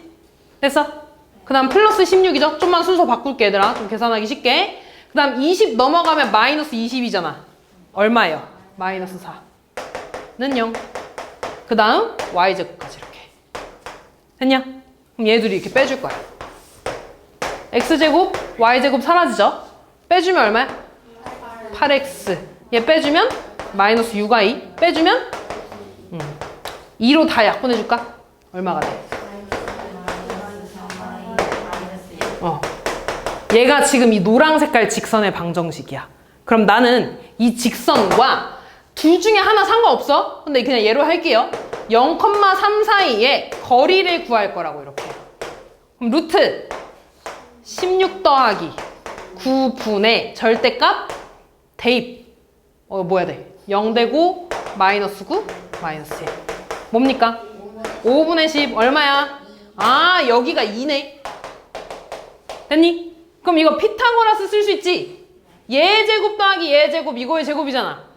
됐어? 그 다음 플러스 16이죠? 좀만 순서 바꿀게 얘들아. 좀 계산하기 쉽게. 그 다음 20 넘어가면 마이너스 20이잖아. 얼마예요? 마이너스 4는 0. 그 다음 y제곱까지 이렇게. 됐냐? 그럼 얘들이 이렇게 빼줄 거야. x제곱, y제곱 사라지죠? 빼주면 얼마야? 8x. 얘 빼주면 마이너스 6y. 빼주면 2로 다 약분해줄까? 얼마가 돼? 얘가 지금 이 노랑 색깔 직선의 방정식이야. 그럼 나는 이 직선과 둘 중에 하나 상관없어. 근데 그냥 얘로 할게요. 0,3 사이에 거리를 구할 거라고 이렇게. 그럼 루트 16 더하기 9분의 절대값 대입. 뭐야 돼? 0 되고 마이너스 9 마이너스 1. 뭡니까? 5분의 10 얼마야? 아, 여기가 2네. 됐니? 그럼 이거 피타고라스 쓸 수 있지? 얘의 제곱 더하기 얘의 제곱 이거의 제곱이잖아.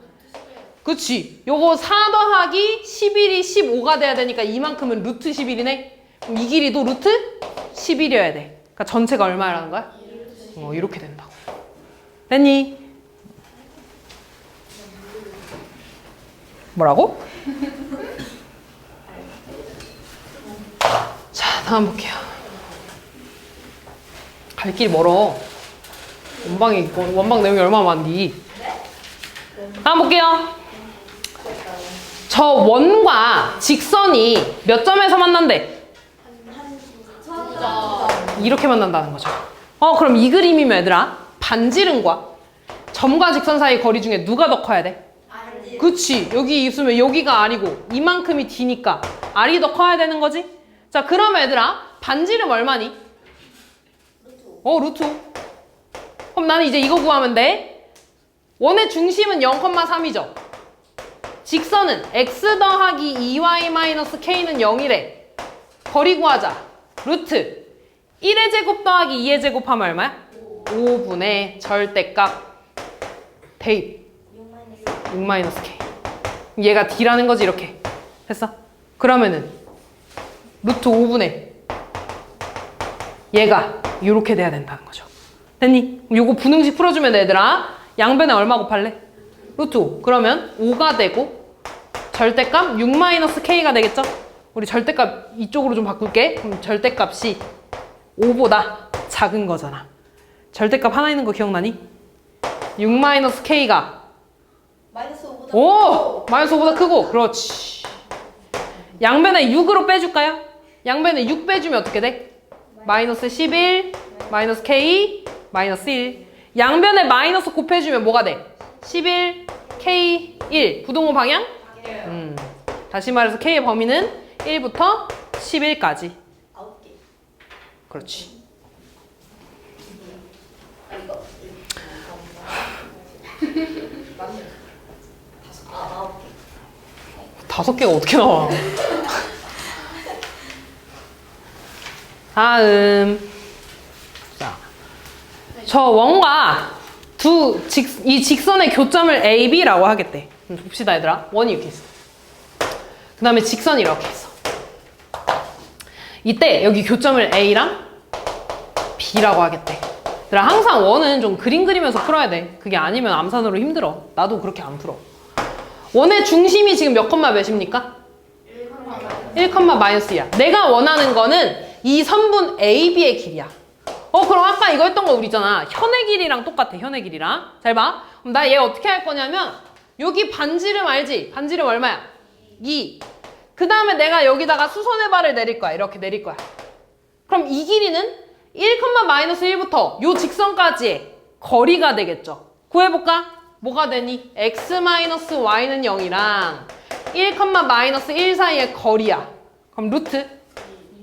그치? 요거 4 더하기 11이 15가 돼야 되니까 이만큼은 루트 11이네. 그럼 이 길이도 루트 11이어야 돼. 그러니까 전체가 얼마라는 거야? 이렇게 된다고. 됐니? 뭐라고? 자, 다음 볼게요. 갈 길이 멀어. 원방 내용이 얼마나 많니? 다음 볼게요. 저 원과 직선이 몇 점에서 만난대? 이렇게 만난다는 거죠. 그럼 이 그림이면 얘들아, 반지름과 점과 직선 사이 거리 중에 누가 더 커야 돼? 그치. 여기 있으면 여기가 R이고 이만큼이 D니까 R이 더 커야 되는 거지? 자, 그럼 얘들아, 반지름 얼마니? 루트 5. 그럼 나는 이제 이거 구하면 돼. 원의 중심은 0,3이죠. 직선은 x 더하기 2y-k는 0이래. 거리 구하자. 루트 1의 제곱 더하기 2의 제곱 하면 얼마야? 5분의 절대값 대입 6-k. 얘가 D라는 거지. 이렇게 됐어? 그러면은 루트 5분의 얘가 이렇게 돼야 된다는 거죠. 됐니? 요거 분응식 풀어주면 얘들아, 양변에 얼마 곱할래? 루트 5. 그러면 5가 되고 절대값 6-k가 되겠죠? 우리 절대값 이쪽으로 좀 바꿀게. 그럼 절대값이 5보다 작은 거잖아. 절대값 하나 있는 거 기억나니? 6-k가 마이너스 5보다 마이너스 5보다 크고. 그렇지. 양변에 6으로 빼줄까요? 양변에 6 빼주면 어떻게 돼? 마이너스 11, 마이너스 k, 마이너스 1. 양변에 마이너스 곱해주면 뭐가 돼? 11, k, 1. 부동호 방향? 다시 말해서 k의 범위는 1부터 11까지. 9개. 그렇지. 이거 5개가 어떻게 나와? 다음. 자, 저 원과 이 직선의 교점을 AB라고 하겠대. 봅시다, 얘들아. 원이 이렇게 있어. 그 다음에 직선이 이렇게 있어. 이때 여기 교점을 A랑 B라고 하겠대. 얘들아, 항상 원은 좀 그림 그리면서 풀어야 돼. 그게 아니면 암산으로 힘들어. 나도 그렇게 안 풀어. 원의 중심이 지금 몇 콤마 몇입니까? 1,-2야. 내가 원하는 거는 이 선분 AB의 길이야. 그럼 아까 이거 했던 거 우리 있잖아. 현의 길이랑 똑같아. 현의 길이랑. 잘 봐. 그럼 나 얘 어떻게 할 거냐면 여기 반지름 알지? 반지름 얼마야? 2. 그 다음에 내가 여기다가 수선의 발을 내릴 거야. 이렇게 내릴 거야. 그럼 이 길이는 1,-1부터 요 직선까지의 거리가 되겠죠. 구해볼까? 뭐가 되니? x-y는 0이랑 1,-1 사이의 거리야. 그럼 루트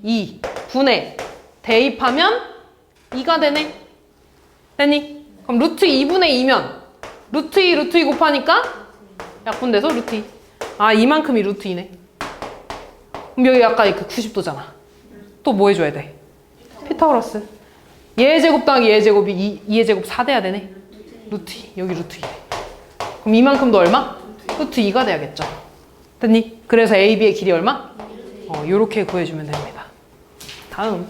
2 분의 대입하면 2가 되네. 됐니? 그럼 루트 2분의 2면 루트 2, 루트 2 곱하니까 약분돼서 루트 2. 이만큼이 루트 2네. 그럼 여기 아까 그 90도잖아. 또 뭐 해줘야 돼? 피타고라스. 얘의 제곱 더하기 얘의 제곱이 2의 제곱 4 돼야 되네. 루트 2. 여기 루트 2. 그럼 이만큼도 얼마? 루트 2가 돼야겠죠. 됐니? 그래서 AB의 길이 얼마? 요렇게 구해주면 됩니다. 다음.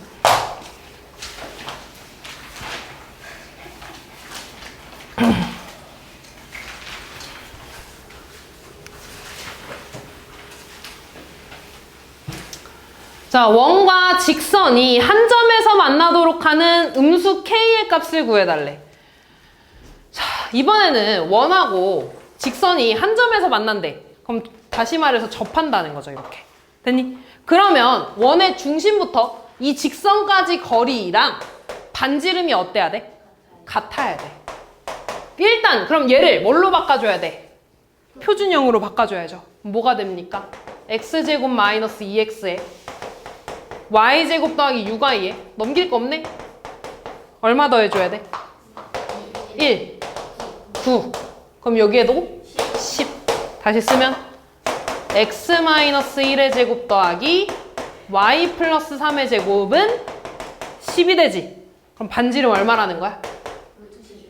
자, 원과 직선이 한 점에서 만나도록 하는 음수 K의 값을 구해달래. 자, 이번에는 원하고 직선이 한 점에서 만난대. 그럼 다시 말해서 접한다는 거죠, 이렇게. 됐니? 그러면 원의 중심부터 이 직선까지 거리랑 반지름이 어때야 돼? 같아야 돼. 일단 그럼 얘를 뭘로 바꿔줘야 돼? 표준형으로 바꿔줘야죠. 뭐가 됩니까? x제곱 마이너스 2x에 y제곱 더하기 6y에 넘길 거 없네? 얼마 더 해줘야 돼? 1, 9. 그럼 여기에도 10. 다시 쓰면 x-1의 제곱 더하기 y 플러스 3의 제곱은 10이 되지. 그럼 반지름 얼마라는 거야?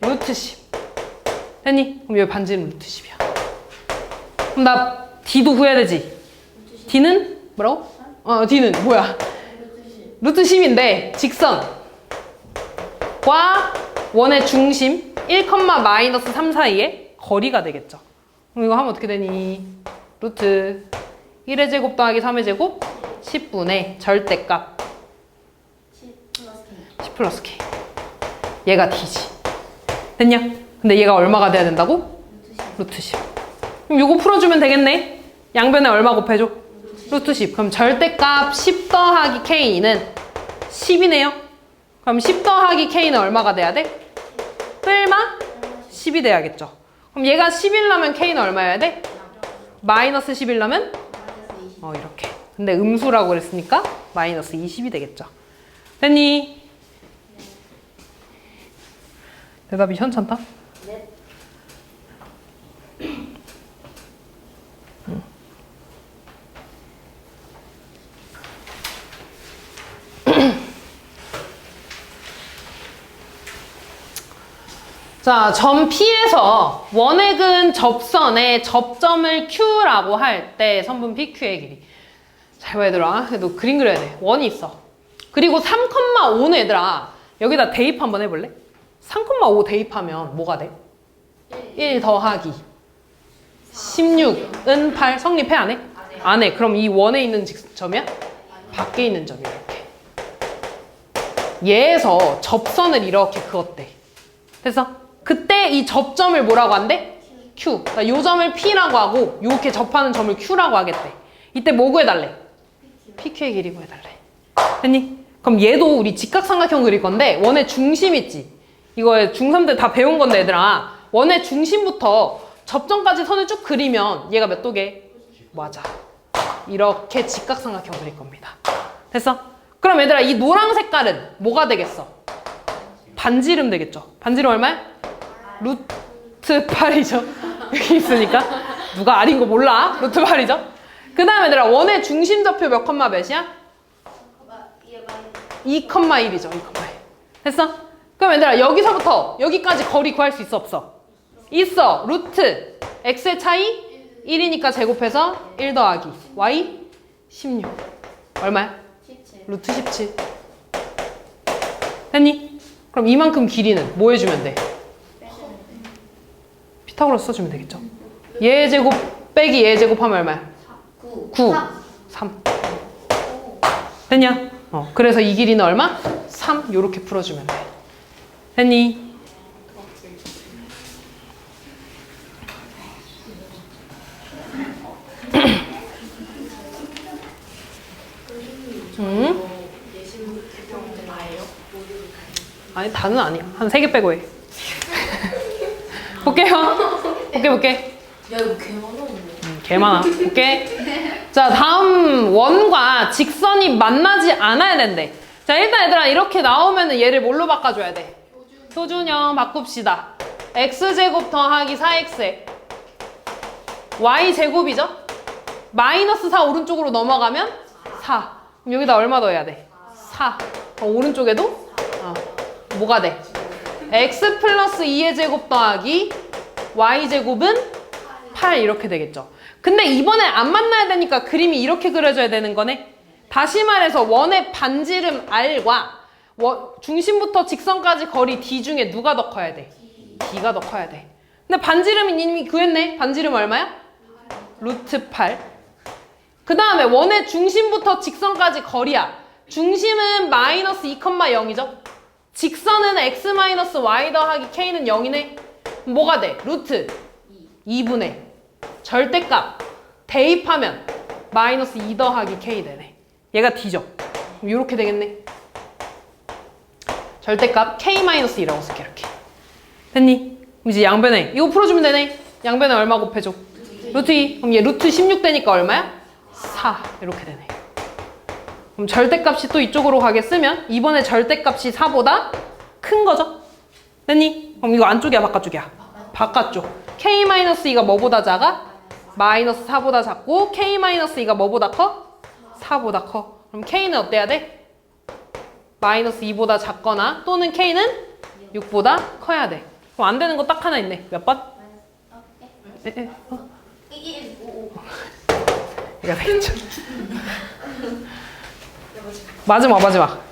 루트 10. 됐니? 그럼 여기 반지름 루트 10이야. 그럼 나 D도 구해야 되지? D는 뭐라고? D는 뭐야? 루트 10인데 직선과 원의 중심 1,-3 사이의 거리가 되겠죠. 그럼 이거 하면 어떻게 되니? 루트 1의 제곱 더하기 3의 제곱 10분의 절대값 10 플러스 K. 얘가 D지. 됐냐? 근데 얘가 얼마가 돼야 된다고? 루트 10. 그럼 요거 풀어주면 되겠네? 양변에 얼마 곱해줘? 루트 10. 그럼 절대값 10 더하기 K는 10이네요. 그럼 10 더하기 K는 얼마가 돼야 돼? 뜰마 10이 돼야겠죠. 그럼 얘가 10이려면 K는 얼마여야 돼? 마이너스 10이려면? 이렇게. 근데 음수라고 그랬으니까 마이너스 20이 되겠죠. 됐니? 대답이 현찮다? 네. 자, 점 P에서 원액은 접선의 접점을 Q라고 할 때 선분 PQ의 길이. 잘 봐, 얘들아. 너 그림 그려야 돼. 원이 있어. 그리고 3,5는 얘들아. 여기다 대입 한번 해볼래? 3,5 대입하면 뭐가 돼? 1 더하기 16은 8. 성립해, 안 해? 안 해. 그럼 이 원에 있는 점이야? 밖에 있는 점이야, 이렇게. 얘에서 접선을 이렇게 그었대. 됐어? 그때 이 접점을 뭐라고 한대? Q. 그러니까 요 점을 P라고 하고 요렇게 접하는 점을 Q라고 하겠대. 이때 뭐 구해달래? PQ의 길이 구해달래. 됐니? 그럼 얘도 우리 직각삼각형 그릴 건데 원의 중심 있지? 이거 중3 때 다 배운 건데 얘들아. 원의 중심부터 접점까지 선을 쭉 그리면 얘가 몇 도게? 맞아. 이렇게 직각삼각형 그릴 겁니다. 됐어? 그럼 얘들아 이 노란 색깔은 뭐가 되겠어? 반지름 되겠죠? 반지름 얼마야? 루트 8이죠. 여기 있으니까. 누가 R인 거 몰라? 루트 8이죠? 그 다음에 얘들아 원의 중심 좌표 몇 컴마 몇이야? 2,1이죠. 2,1. 됐어? 그럼 얘들아 여기서부터 여기까지 거리 구할 수 있어 없어? 있어. 루트 x의 차이 1이니까 제곱해서 1 더하기 y 16. 얼마야? 17. 루트 17. 됐니? 그럼 이만큼 길이는 뭐 해주면 돼? 피타고라스 써주면 되겠죠? 얘 제곱 빼기 얘 제곱하면 얼마야? 9. 3. 됐냐? 그래서 이 길이는 얼마? 3. 요렇게 풀어주면 돼. 됐니? 아니 다는 아니야. 한 3개 빼고 해. 볼게요. 볼게. 야 이거 개 많아. 개 많아. 볼게. 자, 다음 원과 직선이 만나지 않아야 된대. 자, 일단 얘들아 이렇게 나오면은 얘를 뭘로 바꿔줘야 돼? 표준형 바꿉시다. x제곱 더하기 4x에 y제곱이죠? 마이너스 4 오른쪽으로 넘어가면 4. 그럼 여기다 얼마 더해야 돼? 4. 오른쪽에도 뭐가 돼? x 플러스 2의 제곱 더하기 y제곱은 8 이렇게 되겠죠. 근데 이번에 안 만나야 되니까 그림이 이렇게 그려져야 되는 거네. 다시 말해서 원의 반지름 R과 중심부터 직선까지 거리 D 중에 누가 더 커야 돼? D가 더 커야 돼. 근데 반지름은 이미 구했네. 반지름 얼마야? 루트 8. 그 다음에 원의 중심부터 직선까지 거리야. 중심은 마이너스 2,0이죠. 직선은 x 마이너스 y 더하기 k는 0이네. 뭐가 돼? 루트 2분의 절대값 대입하면 마이너스 2 더하기 k 되네. 얘가 D죠. 그럼 이렇게 되겠네. 절대값 k 마이너스 2라고 쓸게. 이렇게 됐니? 그럼 이제 양변에 이거 풀어주면 되네. 양변에 얼마 곱해줘? 루트 2. 그럼 얘 루트 16 되니까 얼마야? 4. 이렇게 되네. 그럼 절대값이 또 이쪽으로 가게 쓰면 이번에 절대값이 4보다 큰 거죠? 됐니? 그럼 이거 안쪽이야 바깥쪽이야? 바깥쪽. k-2가 뭐보다 작아? 마이너스 4보다 작고 k-2가 뭐보다 커? 4보다 커. 그럼 k는 어때야 돼? 마이너스 2보다 작거나 또는 k는 6보다 커야 돼. 그럼 안 되는 거 딱 하나 있네. 몇 번? 1, 5. 얘가 되겠죠. 마지막.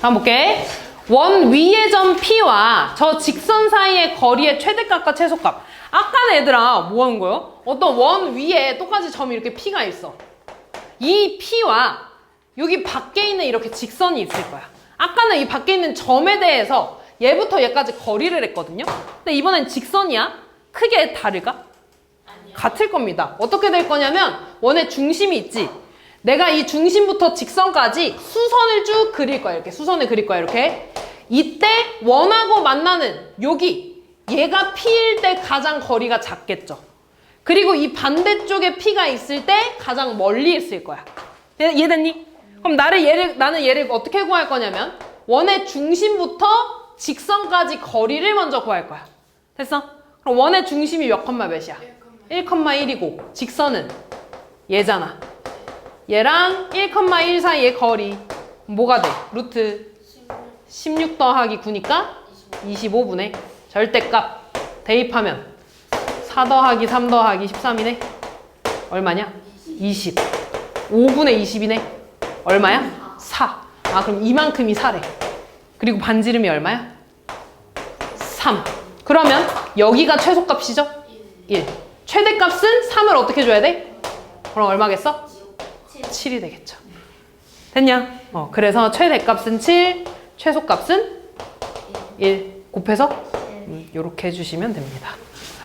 다음 볼게. 원 위의 점 P와 저 직선 사이의 거리의 최대값과 최소값. 아까는 얘들아 뭐 하는 거예요? 어떤 원 위에 똑같이 점이 이렇게 P가 있어. 이 P와 여기 밖에 있는 이렇게 직선이 있을 거야. 아까는 이 밖에 있는 점에 대해서 얘부터 얘까지 거리를 했거든요. 근데 이번엔 직선이야. 크게 다를까? 같을 겁니다. 어떻게 될 거냐면 원의 중심이 있지. 내가 이 중심부터 직선까지 수선을 쭉 그릴 거야. 이렇게 수선을 그릴 거야. 이렇게. 이때 원하고 만나는 여기 얘가 P일 때 가장 거리가 작겠죠. 그리고 이 반대쪽에 P가 있을 때 가장 멀리 있을 거야. 이해됐니? 그럼 나는 얘를 어떻게 구할 거냐면 원의 중심부터 직선까지 거리를 먼저 구할 거야. 됐어? 그럼 원의 중심이 몇 컴마 몇이야? 1,1이고 직선은 얘잖아. 얘랑 1,1 사이의 거리 뭐가 돼? 루트 16 더하기 9니까 25분의 절대값 대입하면 4 더하기 3 더하기 13이네. 얼마냐? 20. 5분의 20이네. 얼마야? 4. 아 그럼 이만큼이 4래. 그리고 반지름이 얼마야? 3. 그러면 여기가 최소값이죠? 1. 최대값은 3을 어떻게 줘야 돼? 그럼 얼마겠어? 7이 되겠죠. 됐냐? 그래서 최대값은 7, 최소값은 1 곱해서 이렇게 해주시면 됩니다.